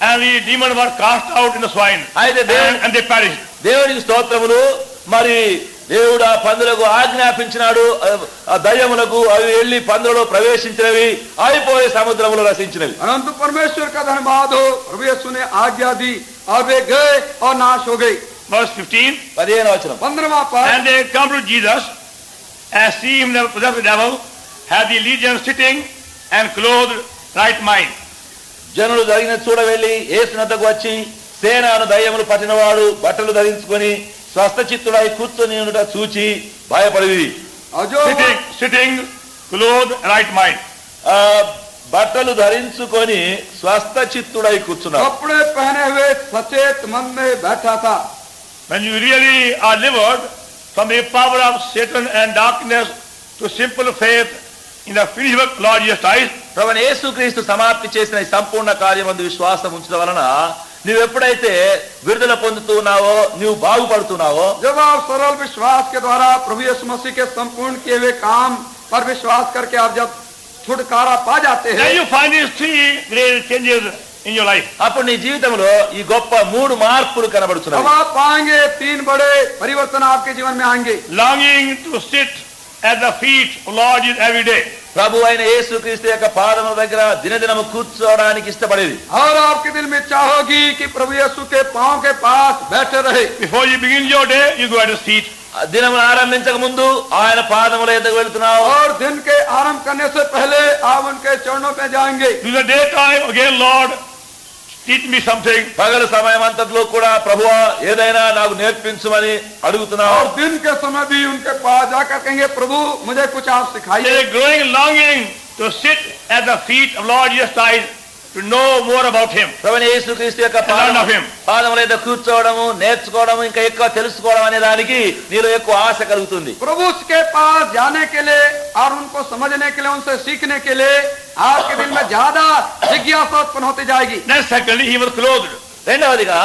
and the demons were cast out in the swine, అయితే and they perished. దేవునికి స్తోత్రములు. మరి దేవుడు ఆ పందులకు ఆజ్ఞాపించినాడు, ఆ దయ్యములకు అవి వెళ్లి పందులలో ప్రవేశించినవి, అయిపోయి సముద్రములో రసించినవి. परंतु परमेश्वर का धन्यवाद हो, प्रभु यीशु ने आज्ञा दी और वे गए और नाश हो गए. Verse 15. 15వ వచనం. 15वां पद. And they come to Jesus and see him never possessed the devil, had the legion sitting and clothed right mind. జనులు జరిగిన చూడ వెళ్లి యేసునద్దకు వచ్చి సేనాను దయ్యములు పట్టినవాడు బట్టలు ధరించుకొని స్వస్థచిత్తుడై కూర్చొని ఉండుట చూచి భయపడిరి. Sitting clothed right mind. బట్టలు ధరించుకొని స్వస్థచిత్తుడై కూర్చున్నాడు. कपड़े पहने हुए सचेत मन में बैठा था. When you really are delivered from the power of Satan and darkness to simple faith in the finished work of Lord Jesus Christ, ప్రభువైన యేసుక్రీస్తు సమాప్తి చేసిన ఈ సంపూర్ణ కార్యమందు విశ్వాసం ఉంచడం వలన నువ్వు ఎప్పుడైతే విడుదల పొందుతున్నావో, నువ్వు బాగుపడుతున్నావో, जब आप सरल विश्वास के द्वारा प्रभु यीशु मसीह के संपूर्ण किए हुए काम पर विश्वास करके आप जब छुटकारा पा जाते हैं, then you find these three great changes in your life. అప్పుడు నీ జీవితంలో ఈ గొప్ప 3 మార్పులు अब కనబడుతున్నాయి. आप पाएंगे 3 बड़े परिवर्तन आपके जीवन में आएंगे. Longing to sit at the feet of Lord Jesus every day. ప్రభు అయిన యేసుక్రీస్తు యొక్క పాదముల దగ్గర దినదినము కూర్చోవడానికి ఇష్టపడేది. और आपके दिल में इच्छा होगी कि प्रभु यीशु के पांव के पास बैठे रहे. Before you begin your day, you go at his feet. దినమును ఆరంభించక ముందు ఆయన పాదముల ఎద్దకు వెళ్తున్నావు. और दिन के आरंभ करने से पहले आप उनके चरणों पे जाएंगे. In the daytime, again, Lord, teach me something. పగలు సమయం అంతట్లో కూడా ప్రభువా ఏదైనా నాకు నేర్పించమని అడుగుతున్నావు. और दिन के समय भी उनके पास जाकर कहेंगे प्रभु मुझे कुछ आप सिखाइए. There is growing longing to sit at the feet of Lord Jesus Christ to know more about him. ప్రభువైన యేసుక్రీస్తు యొక్క Learn of him. పాదముల ఎద్ద కూర్చోవడము, నేర్చుకోవడము, ఇంకా ఎక్కువ తెలుసుకోవడం అనే దానికి నీలో ఎక్కువ ఆశ కలుగుతుంది. प्रभु के पास जाने के लिए और उनको समझने के लिए, उनसे सीखने के लिए आपके दिल में ज्यादा जिज्ञासा उत्पन्न होती जाएगी. Then secondly, he was clothed. రెండవదిగా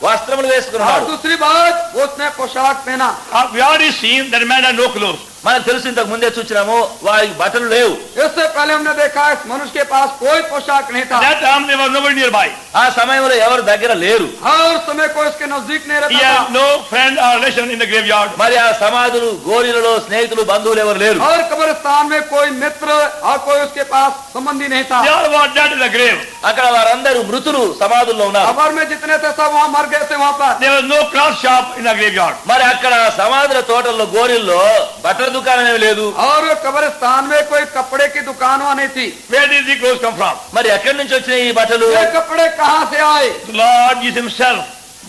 వస్త్రములు और వేసుకున్నాడు. दूसरी बात उसने पोशाक पहना. We already seen that man had no clothes. మనకు తెలుసు, ఇంతకు ముందే చూసినాము వారికి బట్టలు లేవు. इससे पहले हमने देखा इस मनुष्य के पास कोई पोशाक नहीं था. At that time, there was nobody nearby. ఆ సమయంలో ఎవరు దగ్గర లేరు. हर समय कोई इसके नजदीक नहीं He रहता had था. no friend or relation in the graveyard. మరి ఆ సమాధులు గోరీలలో స్నేహితులు బంధువులు ఎవరు లేరు. और कब्रिस्तान में कोई मित्र और कोई उसके पास संबंधी नहीं था. They all were dead in the grave. అక్కడ వారందరూ మృతులు సమాధుల్లో ఉన్నారు. खबर में जितने थे सब वहाँ मर गए थे वहाँ पर. There was no cloth shop in the graveyard. మరి అక్కడ సమాధుల తోటల్లో గోరీల్లో బట్టల దుకాణం ఏమి లేదు. और कब्रिस्तान में कोई कपड़े की दुकान वहाँ नहीं थी. Where did the clothes come from? మరి ఎక్కడి నుంచి వచ్చినాయి ఈ బట్టలు? ये कपड़े कहाँ से आए? The Lord Jesus himself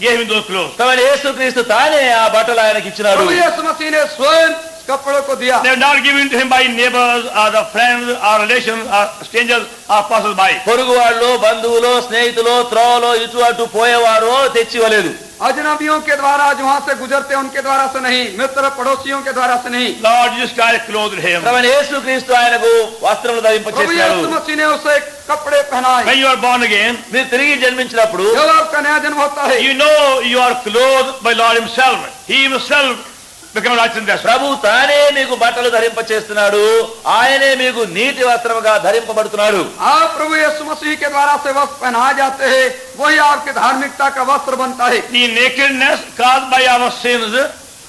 gave him those clothes. కాబట్టి యేసుక్రీస్తు తానే ఆ బట్టలు ఆయనకి ఇచ్చినాడు. प्रभु यीशु मसीह ने स्वयं कपड़ों को दिया. They were not given to him by neighbors or the friends or relations or strangers or passers by. పొరుగు వాళ్ళు, బంధువులు, స్నేహితులు, త్రోవలో ఇటు అటు పోయేవారు తెచ్చివ్వలేదు. अजनबियों के द्वारा जो वहाँ से गुजरते उनके द्वारा से नहीं, मित्र पड़ोसियों के द्वारा से नहीं. Lord Jesus Christ clothed him. కాబట్టి యేసుక్రీస్తు ఆయనకు వస్త్రములు प्रभु ధరింపచేశాడు. यीशु मसीह ने उसे कपड़े पहनाए. When you are born again, మీరు తిరిగి జన్మించినప్పుడు जब आपका नया जन्म होता है, you know you are clothed by Lord himself. He himself become righteousness. ప్రభు తానే మీకు బట్టలు ధరింపచేస్తున్నాడు. ఆయనే మీకు నీటి వస్త్రముగా ధరింపబడుతున్నాడు. आप प्रभु यीशु मसीह के द्वारा से वस्त्र पहनाए जाते हैं, वही आपकी धार्मिकता का वस्त्र बनता है. The nakedness caused by our sins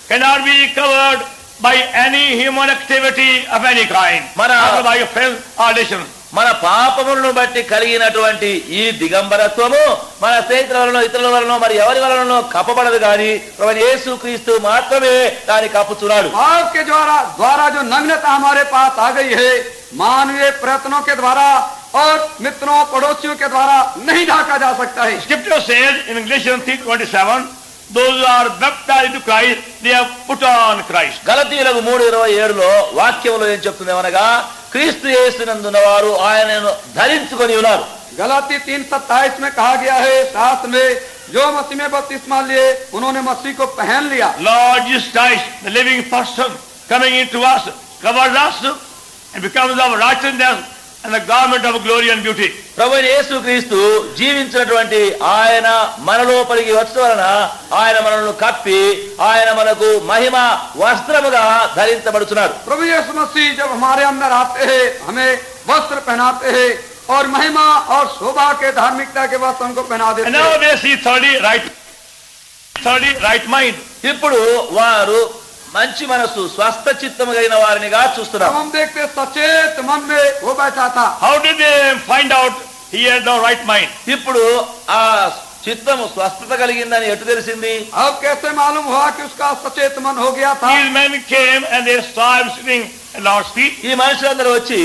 cannot be covered by any human activity of any kind, either by your friends or relations. మన పాపములను బట్టి కలిగినటువంటి ఈ దిగంబరత్వము మన స్నేహితుల వలన, ఇతరుల వలన, మరి ఎవరి వలన కప్పబడదు. కానీ ప్రభువైన యేసుక్రీస్తు మాత్రమే దాన్ని కప్పుచున్నాడు. पाप के द्वारा जो नग्नता हमारे पास आ गई है, मानवीय प्रयत्नों के द्वारा और मित्रों पड़ोसियों के द्वारा नहीं ढाका जा सकता है. Scripture says in Galatians 3:27, those who are baptized into Christ, they have put on Christ. గలతీయులకు 3:27లో వాక్యములో ఏం చెప్తుంది అనగా, క్రీస్తు యేసునందున్న వారు ఆయనను ధరించుకొని ఉన్నారు. गलाती 3:27 में कहा गया है शास्त्र में, जो मसीह में बपतिस्मा लिए उन्होंने मसीह को पहन लिया. Lord Jesus Christ, the living person, coming into us, covers us and becomes our righteousness and the garment of glory and beauty. ప్రభువైన యేసుక్రీస్తు జీవించినటువంటి ఆయన మన లోపలికి వచ్చి వలన ఆయన మనల్ని కప్పి ఆయన మనకు మహిమ వస్త్రముగా ధరించబడుచున్నాడు. प्रभु यीशु मसीह जब हमारे अंदर आते हैं, हमें वस्त्र पहनाते हैं, और महिमा और शोभा के धार्मिकता के वस्त्र उनको पहना And देते। now they see thirdly right mind. ఇప్పుడు వారు మంచి మనసు స్వస్థ చిత్తము కలిగిన వారినిగా अब చూస్తున్నారు. हम देखते सचेत मन में वो बैठा था। How did they find out he had no right mind? ఇప్పుడు ఆ చిత్తము స్వస్థత కలిగిందని ఎటు తెలిసింది? अब कैसे मालूम हुआ कि उसका सचेत मन हो गया था? These men came and they saw him sitting at Lord's feet. ఈ మనుషులందరూ వచ్చి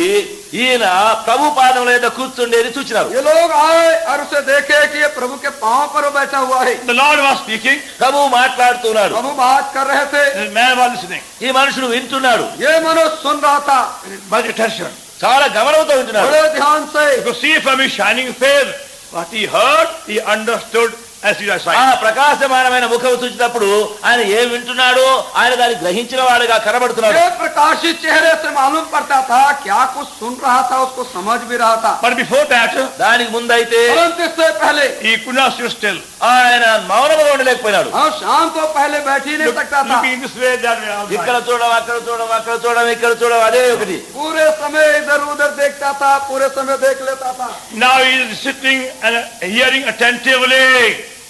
ఈయన ప్రభు పాదముల మీద కూర్చుండేది చూచినారు. ये लोग आए और उसे देखे कि ये प्रभु के पांव पर वो बैठा हुआ है। The Lord was speaking. ప్రభు మాట్లాడుతున్నాడు. प्रभु बात कर रहे थे। The man was listening. ఈ మనుషుడు వింటున్నాడు. ये मनुष्य सुन रहा था Much attention. చాలా గమనంతో వింటున్నాడు. बड़े ध्यान से। You could see from his shining face what he heard, he understood as he was ఆ saying. ప్రకాశమానమైన ముఖం చూసినప్పుడు ఆయన ఏం వింటున్నాడో ఆయన దాన్ని గ్రహించిన వాడుగా కనబడుతున్నాడు. ये प्रकाशित चेहरे से मालूम पड़ता था क्या कुछ सुन रहा था, उसको समझ भी रहा था। But before that, దానికి ముందైతే परंतु इससे पहले he could not sit still. ఆయన మౌనంగా ఉండలేకపోయినాడు. हम शाम को पहले बैठ ही नहीं सकता था। Looking this way, that way, all ఇక్కడ right. చూడడం అక్కడ చూడడం అక్కడ చూడడం ఇక్కడ చూడడం అదే ఒకటి. पूरे समय इधर उधर देखता था, पूरे समय देख लेता था। Now he is sitting and hearing attentively.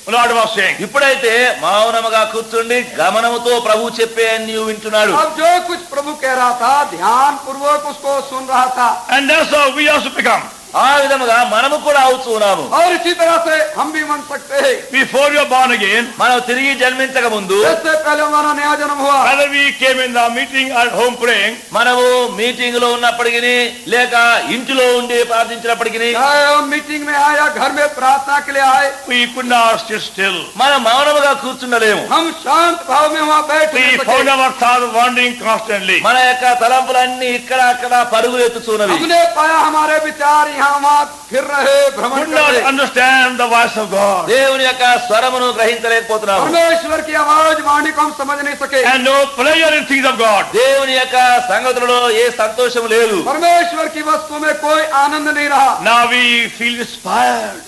The Lord was saying. ఇప్పుడైతే మౌనముగా కూర్చుండి గమనముతో ప్రభు చెప్పే నీవు వింటున్నాడు. अब जो कुछ प्रभु कह रहा था ध्यान पूर्वक उसको सुन रहा था। And that's how we also become. ఆ విధముగా మనము కూడా అవుతున్నాము. और इसी तरह से हम भी बन सकते हैं। Before you are born again, మనం తిరిగి జన్మించక ముందు इससे पहले हमारा नया जन्म हुआ। whether we came in the meeting at home praying, మనము మీటింగ్ లో ఉన్నప్పటికీ లేక ఇంటిలో ఉండి ప్రార్థించినప్పటికీ चाहे हम मीटिंग में आए या घर में प्रार्थना के लिए आए, we could not sit still. మనం మౌనముగా కూర్చుండలేము. हम शांत भाव में वहाँ बैठ We नहीं found सके। our thoughts wandering constantly. మన యొక్క తలంపులన్నీ ఇక్కడ అక్కడ పరుగులు ఎత్తుచున్నవి. हमने पाया हमारे विचार यहाँ वहाँ फिर रहे, भ्रमण Could कर not रहे। understand the voice of God. దేవుని యొక్క స్వరమును గ్రహించలేకపోతున్నాము. परमेश्वर की आवाज वाणी को हम समझ नहीं सके। And no pleasure in things of God. దేవుని యొక్క సంగతులలో ఏ సంతోషం లేదు. परमेश्वर की वस्तु में कोई आनंद नहीं रहा। Now we feel inspired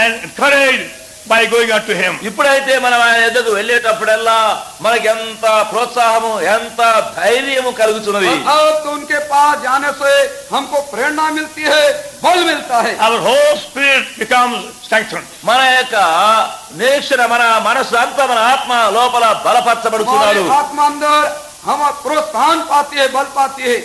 and encouraged by going unto Him. ఇప్పుడైతే మనం ఆయన ఎద్దకు వెళ్ళేటప్పుడల్లా మనకి ఎంత ప్రోత్సాహము ఎంత ధైర్యము కలుగుతున్నది. अब तो उनके पास जाने से हमको प्रेरणा मिलती है, बल मिलता है। Our whole spirit becomes strengthened. మన యొక్క నిరీక్షణ మన మనసు అంతా మన ఆత్మ లోపల हमारे బలపరచబడుతున్నాడు. आत्मा अंदर हम प्रोत्साहन पाती है, बल पाती है।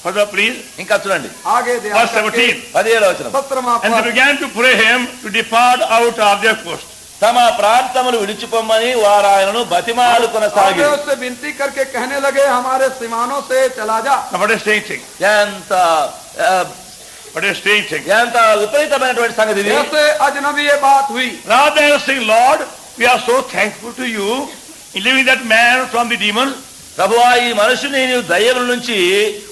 Further, please. ఇంకా చూడండి आगे ध्यान Verse करके 17. 17వ వచనం. 17वां And they पद। began to pray him to depart out of their coast. తమ ప్రాంతములు విడిచిపోమ్మని వారు ఆయనను బతిమాలు आगे కొనసాగి उससे विनती करके कहने लगे हमारे सीमानों से चला जा। Now, what a strange thing. ఎంత What a strange thing. ఎంత విపరీతమైనటువంటి సంగతి ఇది. ऐसे अजनबी ये बात हुई। Rather than saying, Lord, we are so thankful to you in leaving that man from the demons. ప్రభువా ఈ మనుషుని నీవు దయ్యముల నుంచి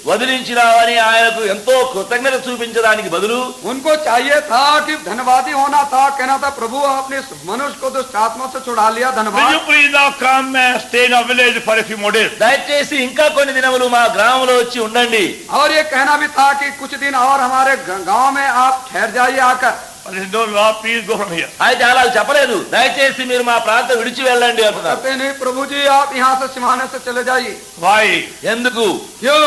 వదిలించినావని ఆయనకు ఎంతో కృతజ్ఞత చూపించడానికి బదులు उनको चाहिए था कि धन्यवादी होना था, कहना था प्रभु आपने इस मनुष्य को दुष्ट आत्मा से छुड़ा लिया, Will धन्यवाद। you please now come and stay in our village for a few more days? దయచేసి ఇంకా కొన్ని దినములు మా గ్రామంలో వచ్చి ఉండండి. और ये कहना भी था कि कुछ दिन और हमारे गांव में आप ठहर जाइए आकर। But they said, no, Lord, please go from here. అయితే అలా చెప్పలేదు. దయచేసి మీరు మా ప్రాంతం విడిచి వెళ్ళండి అంటున్నారు. कहते नहीं प्रभु जी आप यहाँ से सिमाने से चले जाइए। Why? ఎందుకు? क्यों?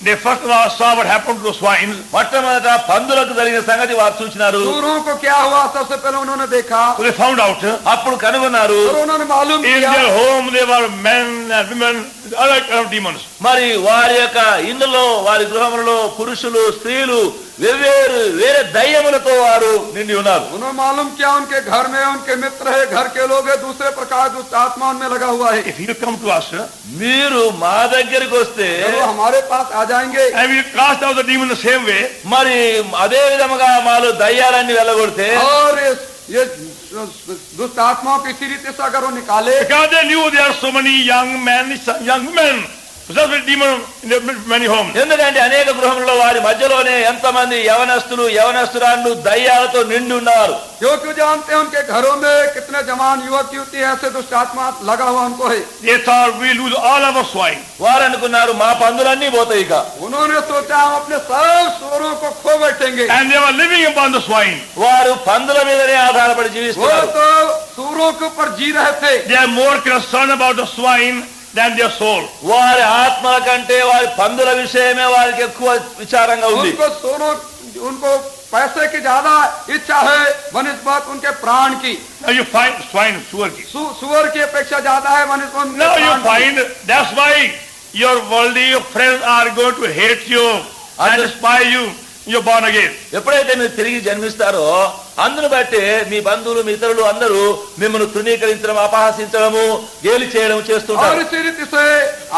They first of all saw what happened to the swine. మొట్టమొదట పందులకు జరిగిన సంగతి వారు చూసినారు. सूरों को क्या हुआ सबसे पहले उन्होंने देखा So they found out అప్పుడు కనుగొన్నారు और उन्होंने मालूम in किया their home there were men and women with other kind of demons. మరి వారి యొక్క ఇండ్లలో వారి గృహములలో పురుషులు స్త్రీలు వేరే దయ్యములతో వారు నిండి ఉన్నారు. उन्होंने मालूम किया उनके घर में उनके मित्र है, घर के लोग है, दूसरे प्रकार दुष्ट आत्मा उनमें लगा हुआ है। If you come to us మీరు మా దగ్గరికి వస్తే जब वो हमारे पास आ जाएंगे and we cast out the demon the same way, మరి అదే విధముగా మాలో దయ్యాలన్నీ వెళ్ళగొడితే और ये दुष्ट आत्माओं की इसी रीति से अगर वो निकाले, because they knew there are so many young men, young women possessed with demon in their many homes. ఎందుకంటే అనేక గృహంలో వారి మధ్యలోనే ఎంతమంది యవనస్తులు యవనస్తురాండ్లు దయ్యాలతో నిండి ఉన్నారు. क्योंकि जानते हैं उनके घरों में कितने जवान युवक युवती ऐसे दुष्ट आत्मा लगा हुआ उनको है। They thought we lose all our swine. వారు అనుకున్నారు మా పందులన్నీ పోతాయి ఇక. उन्होंने सोचा हम अपने सब सूरों को खो बैठेंगे। And they were living upon the swine. వారు పందుల మీదనే ఆధారపడి वो జీవిస్తున్నారు. तो सूरों के ऊपर जी रहे थे। They are more concerned about the swine than their soul. వారి ఆత్మల కంటే వారి పందుల విషయమే వారికి ఎక్కువ విచారంగా ఉంది. उनको सूरों उनको पैसे की ज्यादा इच्छा है बनिस्बत उनके प्राण की। Now you find swine, sugar ki. सुअर की अपेक्षा ज्यादा है बनिस्बत उनके Now you प्राण की। find that's why your worldly friends are going to hate you and despise you. You're born again. ఎప్పుడైతే మీరు తిరిగి జన్మిస్తారో అందును బట్టి మీ బంధువులు మీ ఇతరులు అందరూ మిమ్మల్ని తృణీకరించడం అపహాసించడము గేలి చేయడం और చేస్తుంటారు. इसी रीति से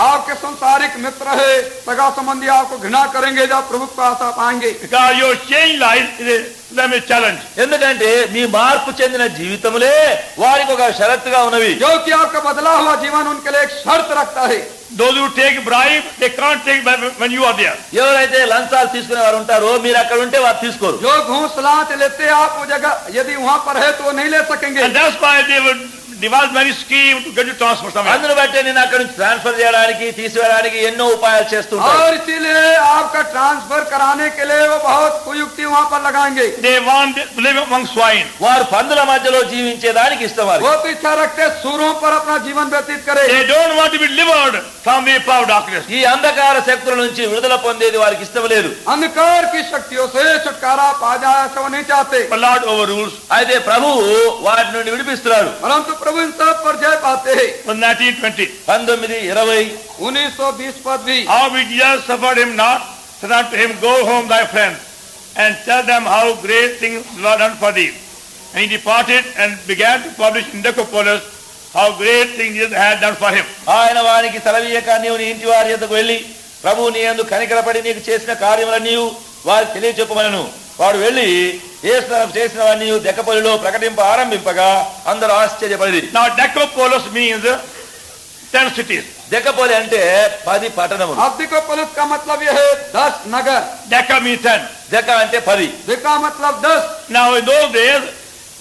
आपके संसारिक मित्र है सगा संबंधी आपको घृणा करेंगे जब प्रभु के पास आप आएंगे। Because your change life is them a challenge. ఎందుకంటే మీ మార్పు చెందిన జీవితములే వారికి ఒక షరతుగా ఉన్నవి. जो कि आपका बदला हुआ जीवन उनके लिए एक शर्त रखता है। Those who take bribe, they can't take when you are there. ఎవరైతే లంచాలు తీసుకునే వారు ఉంటారో మీరు అక్కడ ఉంటే వారు తీసుకోరు. जो घूस लांच लेते हैं आप वो जगह यदि वहाँ पर है तो वो नहीं ले सकेंगे। And that's why they would devise many schemes to get you transfer somewhere. అందును బట్టి నేను అక్కడ నుంచి ట్రాన్స్ఫర్ చేయడానికి తీసివేయడానికి ఎన్నో ఉపాయాలు చేస్తుంటారు. और इसीलिए आपका ट्रांसफर कराने के लिए वो बहुत कुयुक्ति वहाँ पर लगाएंगे। They want to live among swine. వారు పందుల మధ్యలో జీవించేదానికి ఇష్టం వారికి. वो तो इच्छा रखते सूरों पर अपना जीवन व्यतीत करे। They don't want to be delivered from the power of darkness. ఈ అంధకార శక్తుల నుంచి విడుదల పొందేది వారికి ఇష్టం లేదు. अंधकार की शक्तियों से छुटकारा पा जाए ऐसा वो नहीं चाहते। But Lord overrules. అయితే ప్రభువు వాటి నుండి విడిపిస్తున్నాడు. परंतु प्रभु इन सब पर जय पाते हैं। 1920. 19:20 1920 पद भी How we just suffered him not, said unto him, Go home, thy friends, and tell them how great things the Lord done for thee. And he departed and began to publish in Decapolis how great things Jesus had done for him. ఆయన వానికి సెలవీయక నీవు నీ ఇంటి వారి యొద్దకు వెళ్ళి ప్రభువు నీ యందు కనికరపడి నీకు చేసిన కార్యములను వారికి తెలియచెప్పమనెను. వాడు వెళ్ళి యేసు చేసిన వారిని దెక్కపోలిలో ప్రకటింప ఆరంభింపగా అందరూ ఆశ్చర్యపడి. Now Decapolis means 10 cities. దెక్కపోలి అంటే 10 పట్టణములు. अब डिकोपोलिस का मतलब यह है 10 नगर। Deca means 10. దెక అంటే 10. डिका मतलब 10। Now in those days,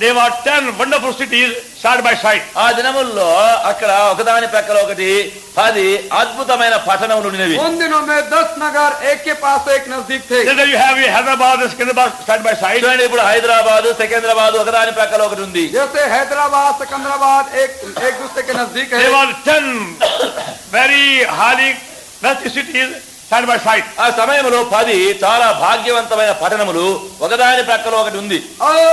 there were 10 wonderful cities side by side. ఆ దినముల్లో అక్కడ ఒకదాని ప్రక్కన ఒకటి 10 అద్భుతమైన పట్టణములు ఉన్నవి. उन दिनों में 10 नगर एक के पास एक नजदीक थे। Then you have Hyderabad and Secunderabad side by side. చూడండి ఇప్పుడు హైదరాబాద్ సికింద్రాబాద్ ఒకదాని ప్రక్కన ఒకటి ఉంది. जैसे हैदराबाद सिकंदराबाद एक दूसरे के नजदीक है। There were 10 very highly wealthy cities side by side. ఆ సమయంలో 10 చాలా భాగ్యవంతమైన పట్టణములు ఒకదాని ప్రక్కన ఒకటి ఉంది. और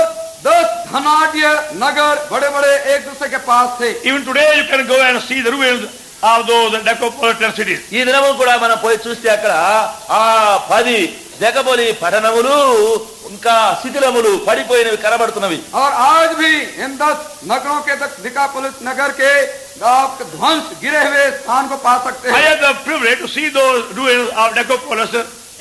10 धनाढ्य नगर बड़े बड़े एक दूसरे के पास थे। Even today you can go and see the ruins of those Decapolitan cities. ఈ దినము కూడా మనం పోయి చూస్తే అక్కడ ఆ 10 దెకపోలి పట్టణములు ఇంకా శిథిలములు పడిపోయినవి కనబడుతున్నవి. और आज भी इन 10 नगरों के डिकापोलिस नगर के आप ध्वंस गिरे हुए स्थान को पा सकते I हैं। had the privilege to see those ruins of Decapolis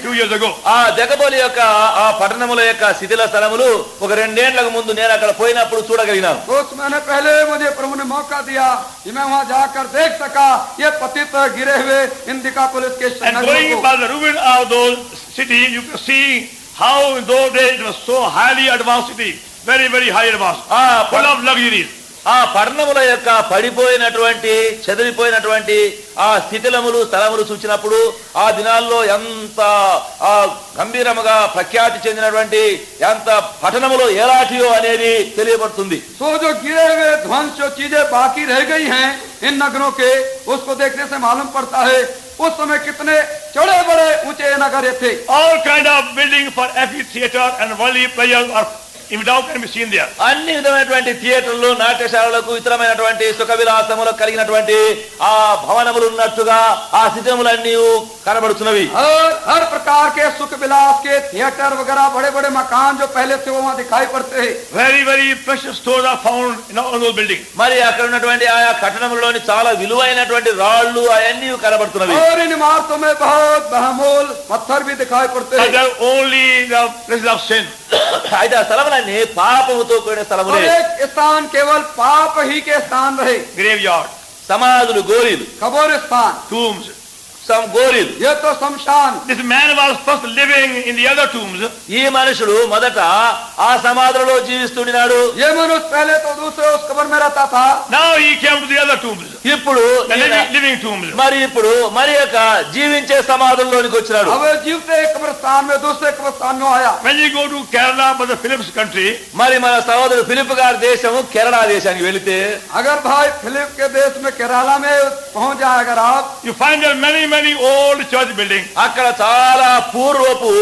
2 years ago. ఆ దెకపోలి యొక్క ఆ పట్టణముల యొక్క శిథిల స్థలములు ఒక 2 ఏళ్లకు ముందు నేను అక్కడ పోయినప్పుడు చూడగలిగినాను. कुछ महीने पहले मुझे प्रभु ने मौका दिया कि मैं वहां जाकर देख सका ये पतित गिरे हुए इन डिकापोलिस के And going नगरों को। by the ruin of those cities, you can see how in those days it was so highly advanced city, very, very high advanced, full of luxuries. ఆ పట్టణముల యొక్క పడిపోయినటువంటి చెదిరిపోయినటువంటి ఆ శిథిలములు స్థలములు చూచినప్పుడు ఆ దినాల్లో ఎంత ఆ గంభీరముగా ప్రఖ్యాతి చెందినటువంటి ఎంత పట్టణములో ఎలాంటియో అనేది తెలియబడుతుంది. तो जो गिरे हुए ध्वंस जो चीजें बाकी रह गई हैं इन नगरों के उसको देखने से मालूम पड़ता है उस समय कितने चौड़े बड़े ऊंचे नगर थे। All kind of building for amphitheater and worldly pleasures are without can be seen there. అన్ని విధమైనటువంటి థియేటర్లు నాట్యశాలలకు ఇతరమైనటువంటి సుఖ విలాసములు కలిగినటువంటి ఆ భవనములు ఉన్నట్టుగా ఆ శిథిలములన్నీ కనబడుతున్నవి. और हर प्रकार के सुख विलास के थिएटर वगैरह बड़े बड़े मकान जो पहले से वहाँ दिखाई पड़ते हैं। Very, very precious stores are found in all those buildings. మరి అక్కడ ఉన్నటువంటి ఆయా కట్టడములలోని చాలా విలువైనటువంటి రాళ్లు అవన్నీ కనబడుతున్నవి. और इन इमारतों में बहुत बहुमूल पत्थर भी दिखाई पड़ते But हैं। they are only the places of sin. అయితే ఆ స్థలములన్నీ పాపముతో కూడిన और స్థలములే. एक स्थान केवल पाप ही के स्थान रहे। Graveyard, సమాధులు గోరీలు कब्रिस्तान tombs. గోరీలు. ये तो शमशान। This man was first living in the other tombs. ఈ మనుషుడు మొదట ఆ సమాధులలో జీవిస్తున్నాడు. ये मनुष्य पहले तो दूसरे उस कब्र में रहता था। Now he came to the other tombs, ఇప్పుడు the living tombs. మరి ఇప్పుడు మరి యొక్క జీవించే సమాధుల్లోనికి వచ్చినాడు. अब जीवते कब्रिस्तान में दूसरे कब्रिस्तान में आया। When you go to Kerala, but the Philips country, మరి మన సహోదరుడు ఫిలిప్ గారి దేశము కేరళ దేశానికి వెళితే अगर भाई फिलिप के देश में केरला में पहुंच जाए अगर आप you find there many many old church buildings. అక్కడ చాలా పూర్వపు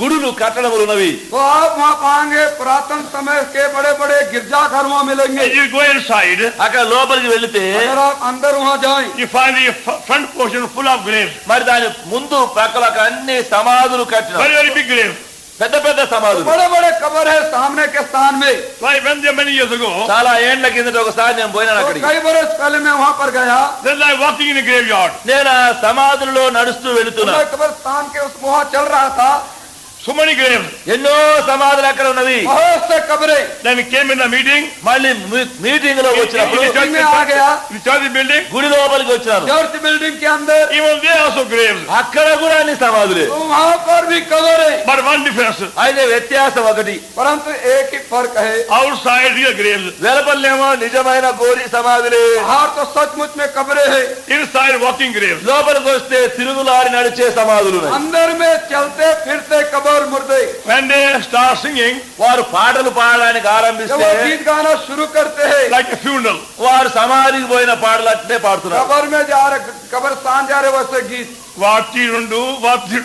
గుడులు కట్టడములు ఉన్నవి. तो आप वहाँ पाएंगे पुरातन समय के बड़े बड़े गिरजाघर वहाँ मिलेंगे. As you go inside, అక్కడ లోపలికి వెళితే अगर आप अंदर वहाँ जाएं, you find the front portion full of graves. మరి దాని ముందు ప్రక్కల అన్ని సమాధులు కట్టిన Very, very big graves. పెద్ద పెద్ద సమాధులు. बड़े बड़े कब्र है सामने के स्थान में. So I went there many years ago. చాలా ఏండ్ల కిందట ఒకసారి నేను పోయినాను तो అక్కడికి. कई बरस पहले मैं वहाँ पर गया. Then I walking in the graveyard. నేను ఆ సమాధుల్లో నడుస్తూ వెళుతున్నా. मैं कब्रस्तान के उस वहाँ चल रहा था. So many graves. ఎన్నో సమాధులు అక్కడ ఉన్నవి. बहुत से कब्रें. Then we came in the meeting. మళ్ళీ మీటింగ్ లో వచ్చినప్పుడు In the में आ गया. church building. గుడి లోపలికి వచ్చాను. चर्च बिल्डिंग के अंदर. Even there also graves. అక్కడ కూడా అన్ని సమాధులే. तो वहाँ पर भी कब्र है. But one difference. అయితే వ్యత్యాసం ఒకటి. परंतु एक ही फर्क है. Outside real graves. వెలపల్లేమో నిజమైన గోరి సమాధులే. बाहर तो सचमुच में कब्रें है. Inside walking graves. లోపలికి వస్తే తిరుగులాడి నడిచే సమాధులు ఉన్నాయి. अंदर में चलते फिरते कब्र मुर्दे. When they start singing, వారు పాటలు పాడడానికి जब ఆరంభిస్తే वो गीत गाना शुरू करते हैं, like a funeral. వారు సమాధికి పోయిన పాటలు అట్లే పాడుతున్నారు. कब्र में जा रहे, कब्रस्तान जा रहे वैसे गीत. వాటి రెండు వాటి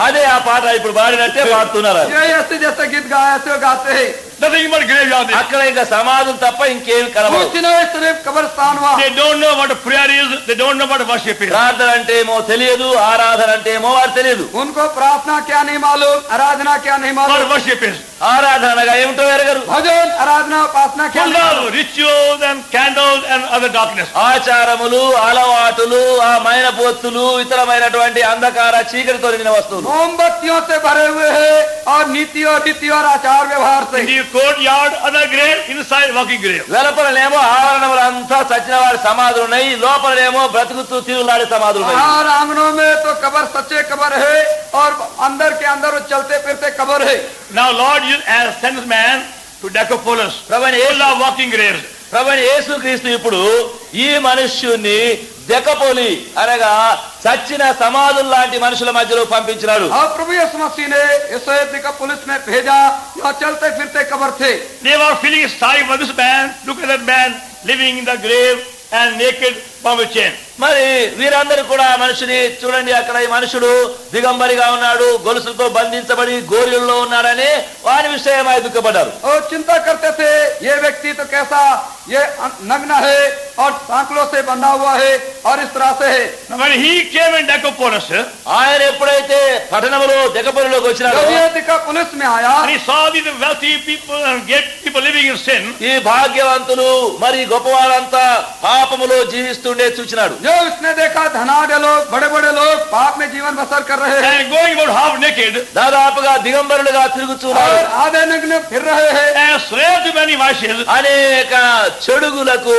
అదే ఆ పాట ఇప్పుడు పాడినట్టే పాడుతున్నారు. ये ऐसे जैसे गीत गाए ऐसे गाते हैं. nothing but graveyard. అక్కడ ఇంకా సమాధులు తప్ప ఇంకేమి కనబడవు. कुछ नहीं सिर्फ कब्रस्तान वहाँ. They don't know what a prayer is. They don't know what a worship is. ప్రార్థన అంటే ఏమో తెలియదు, ఆరాధన అంటే ఏమో వారు తెలియదు. उनको प्रार्थना क्या नहीं मालूम, आराधना क्या नहीं What मालूम. worship is. ఆరాధనగా ఏమిటో ఎరగరు. भजन आराधना उपासना क्या Full नहीं of मालूम. rituals and candles and other darkness. ఆచారములు, అలవాటులు, ఆ మైనపోత్తులు, ఇతరమైనటువంటి అంధకార చీకటితో నిండిన వస్తువులు. मोमबत्तियों से भरे हुए हैं और नीति और रीति और आचार व्यवहार से. In the courtyard, other grave, inside walking grave. వెలపలనేమో ఆవరణములంతా చచ్చిన వారి సమాధులు ఉన్నాయి, లోపలనేమో బ్రతుకుతూ తిరుగులాడే సమాధులు ఉన్నాయి. और आंगनों में तो कब्र सच्चे कब्र है और अंदर के अंदर वो चलते फिरते कब्र है. Now Lord Jesus has sent this man to Decapolis. ప్రభువైన Full Yesu of walking graves. ప్రభువైన యేసుక్రీస్తు ఇప్పుడు ఈ మనుష్యుణ్ణి దెకపోలి అనగా చచ్చిన సమాధులు లాంటి మనుషుల మధ్యలో పంపించినాడు. और प्रभु यीशु मसीह ने इसे पुलिस में भेजा. यहाँ चलते फिरते कब्र थे. They were feeling sorry for this man. Look at that man living in the grave and naked from a chain. మరి వీరందరూ కూడా ఆ మనుషుని చూడండి, అక్కడ ఈ మనుషుడు దిగంబరిగా ఉన్నాడు, గొలుసులతో బంధించబడి గోర్యుల్లో ఉన్నాడని వారి విషయమై దుఃఖపడ్డారు. और चिंता करते थे ये व्यक्ति तो कैसा, ये नग्न है और सांकलों से बंधा हुआ है और इस तरह से है. Now when he came in Decapolis, ఆయన ఎప్పుడైతే పట్టణంలో దెకపోలిలోకి వచ్చినాడో जब ये पुलिस में आया and he saw these wealthy people and great people living in sin, ఈ భాగ్యవంతులు మరి గొప్పవారంతా పాపములో జీవిస్తుండే చూచినాడు. जो उसने देखा धनाढ्य लोग, बड़े बड़े लोग पाप में जीवन बसर कर रहे हैं and going about half naked దాదాపుగా దిగంబరులుగా తిరుగుతున్నారు. और आधे नग्न फिर रहे हैं. and slave to many vices, అనేక చెడుగులకు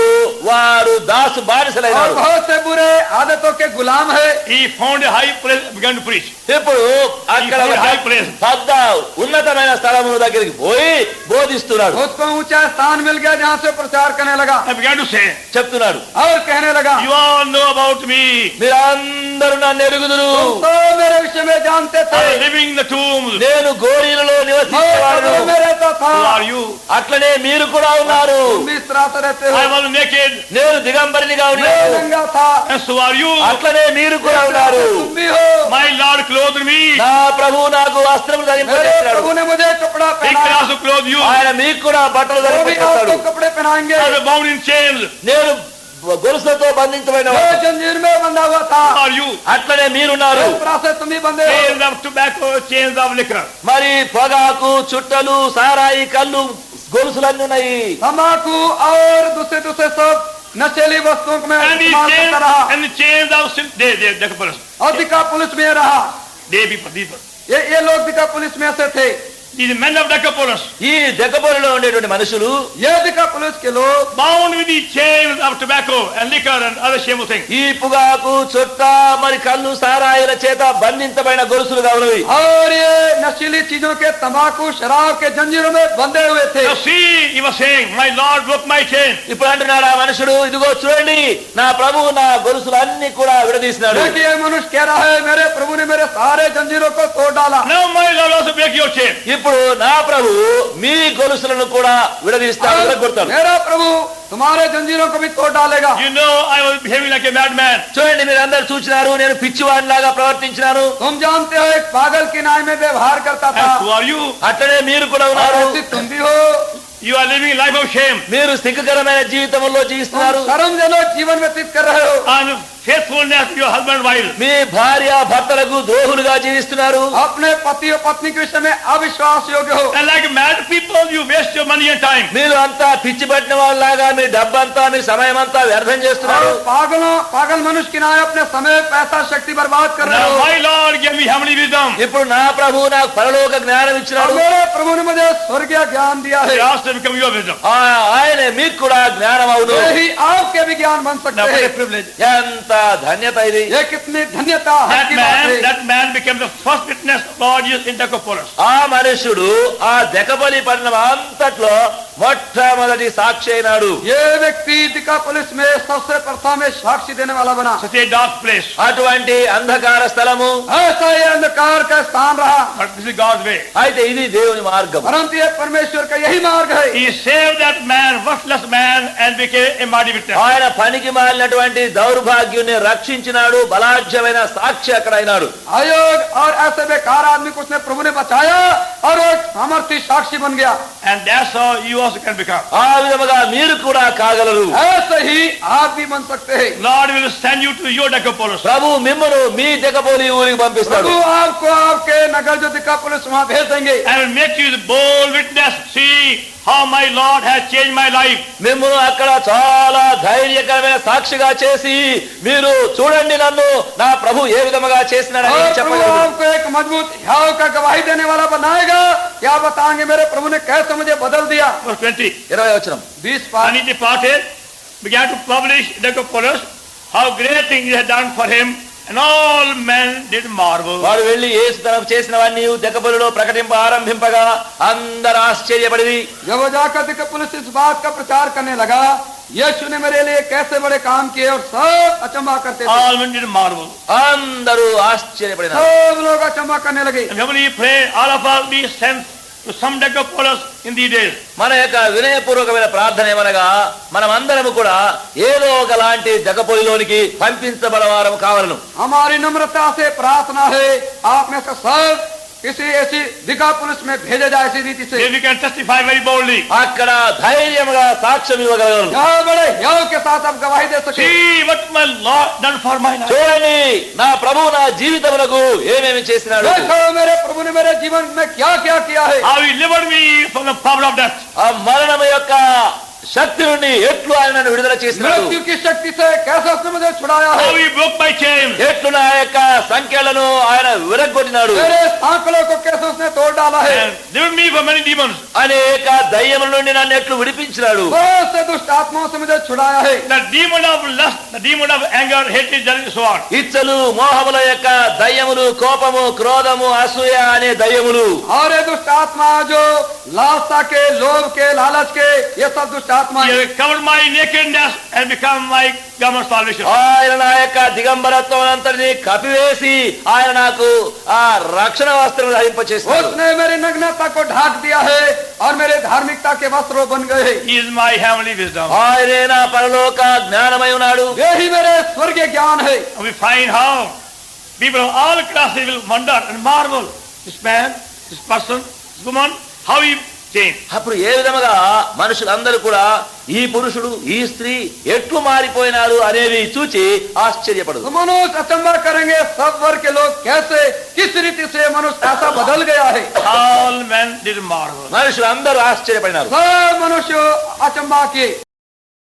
వారు దాసు और బానిసలైనారు. बहुत से बुरे आदतों के गुलाम है. he found a high place and began to preach. ఇప్పుడు అక్కడ ఈ high place. పెద్ద ఉన్నతమైన స్థలముల దగ్గరికి పోయి బోధిస్తున్నాడు, उसको ऊंचा स्थान मिल गया जहाँ से प्रचार करने लगा and began to say, చెప్తున్నాడు. और कहने लगा, you all know about me. మీరందరూ నన్ను ఎరుగుదురు, तुम तो मेरे विषय में जानते थे. I am living in the tombs. నేను గోరీలలో मैं నివసించేవాడు. कब्रों में रहता था. Who are you? అట్లనే మీరు కూడా ఉన్నారు. तुम भी इस तरह से रहते हो. I was naked, నేను దిగంబరినిగా मैं ఉన్నాను. नंगा था. and so are you. అట్లనే మీరు కూడా ఉన్నారు. तुम भी हो. My Lord clothed me. నా ప్రభువు నాకు వస్త్రములు मेरे ధరింపజేశాడు. प्रभु ने मुझे कपड़ा He can पहना. also clothe you. ఆయన మీకు కూడా బట్టలు वो भी ధరింపజేస్తాడు. आपको कपड़े पहनाएंगे. I was bound in chains. నేను గొలుసులతో బంధించబడిన वो जंजीर में बंधा हुआ था. Who are you? అట్లనే మీరున్నారు. इस तरह से तुम भी बंधे हो. Chains of tobacco, chains of liquor. మరి పొగాకు, చుట్టలు, సారాయి, కళ్ళు గొలుసులన్నీ ఉన్నాయి. तंबाकू और दूसरे दूसरे सब नशेली वस्तुओं में And the इस्तेमाल chains, करता रहा. and the chains of sin. They Decapolis. और दिखा पुलिस में रहा. They people, these people. ये लोग दिखा पुलिस में से थे. These men of Decapolis, ఈ దెగ్గపోలిలో ఉండేటువంటి మనుషులు ये दिखा पुलिस के लोग bound with the chains of tobacco and liquor and other shameful things. ఈ పొగాకు, చుట్ట, మరి కళ్ళు, సారాయిల చేత బంధించబడిన గొలుసులుగా ఉన్నవి. और ये नशीली चीजों के, तंबाकू, शराब के जंजीरों में बंधे हुए थे. Now see, he was saying, my Lord broke my chain. ఇప్పుడు అంటున్నాడు ఆ మనుషుడు, ఇదిగో చూడండి నా ప్రభువు నా గొలుసులు అన్ని కూడా విడదీసినాడు. देखिए ये मनुष्य कह रहा है, मेरे प्रभु ने मेरे सारे जंजीरों को तोड़ डाला. Now my Lord also break your chain. ఇప్పుడు నా ప్రభు మీ గొలుసులను కూడా విడదీస్తాడు, విరగొడతాడు. मेरा प्रभु तुम्हारे जंजीरों को भी तोड़ डालेगा. You know, I was behaving like a madman. చూడండి, మీరు అందరు చూసినారు, నేను పిచ్చివాడిలాగా ప్రవర్తించినాను. तुम जानते हो एक पागल की नाई में व्यवहार करता था. And who are you? అట్లనే మీరు కూడా और ఉన్నారు. ऐसी तुम भी हो. You are living a life of shame. మీరు సిగ్గుకరమైన జీవితంలో జీవిస్తున్నారు. तुम शर्मजनक जीवन व्यतीत कर रहे हो. And faithfulness to your husband and wife. మీ భార్య భర్తలకు ద్రోహులుగా జీవిస్తున్నారు. अपने पति और पत्नी के विषय में अविश्वास योग्य हो. And like mad people, you waste your money and time. మీరు అంతా పిచ్చి పట్టిన వాళ్ళలాగా మీ డబ్బంతా మీ సమయం అంతా వ్యర్థం చేస్తున్నారు. और पागल मनुष्य की नाई अपने समय पैसा शक्ति बर्बाद कर रहे Now हो. my Lord gave me heavenly wisdom. ఇప్పుడు నా ప్రభు నాకు పరలోక జ్ఞానం और ఇచ్చినాడు. मेरे प्रभु ने मुझे स्वर्गीय ज्ञान दिया I है. asked to become your wisdom. ఆయన మీకు కూడా జ్ఞానం అవును. यही आपके भी ज्ञान बन Now सकते what a हैं. privilege. ఎంత ధన్యత ఇది. ये कितनी धन्यता है की बात है. That man became the first witness of Lord Jesus in Decapolis. ఆ మనుషుడు ఆ దెకపలి పట్టణం అంతట్లో మొట్టమొదటి సాక్షి అయినాడు. ये व्यक्ति दिकापुलिस में सबसे प्रथम में साक्षी देने वाला बना. Such a dark place. అటువంటి అంధకార స్థలము. ऐसा ये अंधकार का स्थान रहा. But this is God's way. అయితే ఇది దేవుని మార్గం. परंतु ये परमेश्वर का यही मार्ग है. He saved that man, worthless man, and became a mighty witness. ఆయన పనికి మాలినటువంటి దౌర్భాగ్యుని రక్షించినాడు. బలాఢ్యమైన సాక్షి అక్కడ అయినాడు. आयोग और ऐसे बेकार आदमी को उसने प्रभु ने बचाया और वो एक सामर्थ्य साक्षी बन गया. And that's how you also can become. ఆ విధముగా మీరు కూడా కాగలరు. ऐसे ही आप भी बन सकते हैं. Lord will send you to your Decapolis. ప్రభు మిమ్మను మీ దెకపోలి ఊరికి పంపిస్తాడు. प्रभु आपको आपके नगर जो दिकापुलिस वहां भेज देंगे. I will make you the bold witness. See how my Lord has changed my life. మిమ్మల్ని అక్కడ చాలా ధైర్యకరమైన సాక్షిగా చేసి మీరు చూడండి నన్ను నా ప్రభు ఏ విధముగా చేసినాడని और प्रभु చెప్పగలరు. आपको एक मजबूत ह्याव का गवाही देने वाला बनाएगा. क्या बताएंगे मेरे प्रभु ने कैसे मुझे बदल दिया. Verse 20. 20వ వచనం. 20 And पाठ. he departed, began to publish Decapolis, how great things he had done for him, and all men did marvel. వాడు వెళ్లి యేసు తనకు చేసినవన్నీ దెకపొలిలో ప్రకటింప ఆరంభింపగా అందరూ ఆశ్చర్యపడి जब वो जाकर दिकापुलिस इस बात का प्रचार करने लगा, यीशु ने मेरे लिए कैसे बड़े काम किए और सब अचंभा करते थे. All men did marvel. అందరూ ఆశ్చర్యపడినారు. सब लोग अचंभा करने लगे. And heavenly pray, all of us be sent to some Decapolis in these days. మన యొక్క వినయపూర్వకమైన ప్రార్థన ఏమనగా మనం అందరము కూడా ఏదో ఒకలాంటి దెకపొలిలోనికి పంపించబడవారం కావాలను. हमारी नम्रता से प्रार्थना है आप में से सब किसी ऐसी दिकापुलिस में भेजे जाए इसी रीति से. Here we can testify very boldly. అక్కడ ధైర్యముగా సాక్ష్యం ఇవ్వగలరు. यहाँ बड़े ह्याव के साथ आप गवाही दे सके. See what my Lord done for my life. చూడండి నా ప్రభు నా జీవితమునకు ఏమేమి చేసినాడు. देखो मेरे प्रभु ने मेरे जीवन में क्या क्या किया है. How he delivered me from the power of death. ఆ మరణము యొక్క శక్తి నుండి ఎట్లు ఆయన నన్ను విడుదల చేసినాడు. मृत्यु की शक्ति से कैसे उसने मुझे छुड़ाया है. How he broke my chains. ఎట్లు నా యొక్క సంఖ్యలను ఆయన విరగొట్టినాడు. मेरे सांकलों को कैसे उसने तोड़ डाला है. And delivered me from many demons. అనేక దయ్యముల నుండి నన్ను ఎట్లు విడిపించినాడు. बहुत से दुष्ट आत्माओं से मुझे छुड़ाया है. The demon of lust, the demon of anger, hatred, jealousy, so on. ఇచ్చలు మోహముల యొక్క దయ్యములు కోపము క్రోధము అసూయ అనే దయ్యములు और ये दुष्ट आत्मा जो लालसा के लोभ के लालच के ये सब दुष्ट आत्मा He है. has covered my nakedness and become my garment of salvation. ఆయన నా యొక్క దిగంబరత్వం అంతటిని కప్పివేసి ఆయన నాకు ఆ రక్షణ వస్త్రం ధరింపచేస్తాడు. उसने मेरी नग्नता को ढाक दिया है और मेरे धार्मिकता के वस्त्र बन गए. He is my heavenly wisdom. ఆయనే నా పరలోక జ్ఞానమై ఉన్నాడు. यही मेरे स्वर्गीय ज्ञान है. And we find how people of all classes will wonder and marvel. This man, this person, this woman, how he changed. అప్పుడు ఏ విధముగా మనుషులందరూ కూడా ఈ పురుషుడు ఈ స్త్రీ ఎట్లు మారిపోయినారు అనేది చూచి ఆశ్చర్యపడదు. तो मनुष्य अचंभा करेंगे सब वर्ग के लोग कैसे किस रीति से मनुष्य ऐसा बदल गया है. All men did marvel. మనుషులందరూ ఆశ్చర్యపడినారు. सब मनुष्य अचंभा किए.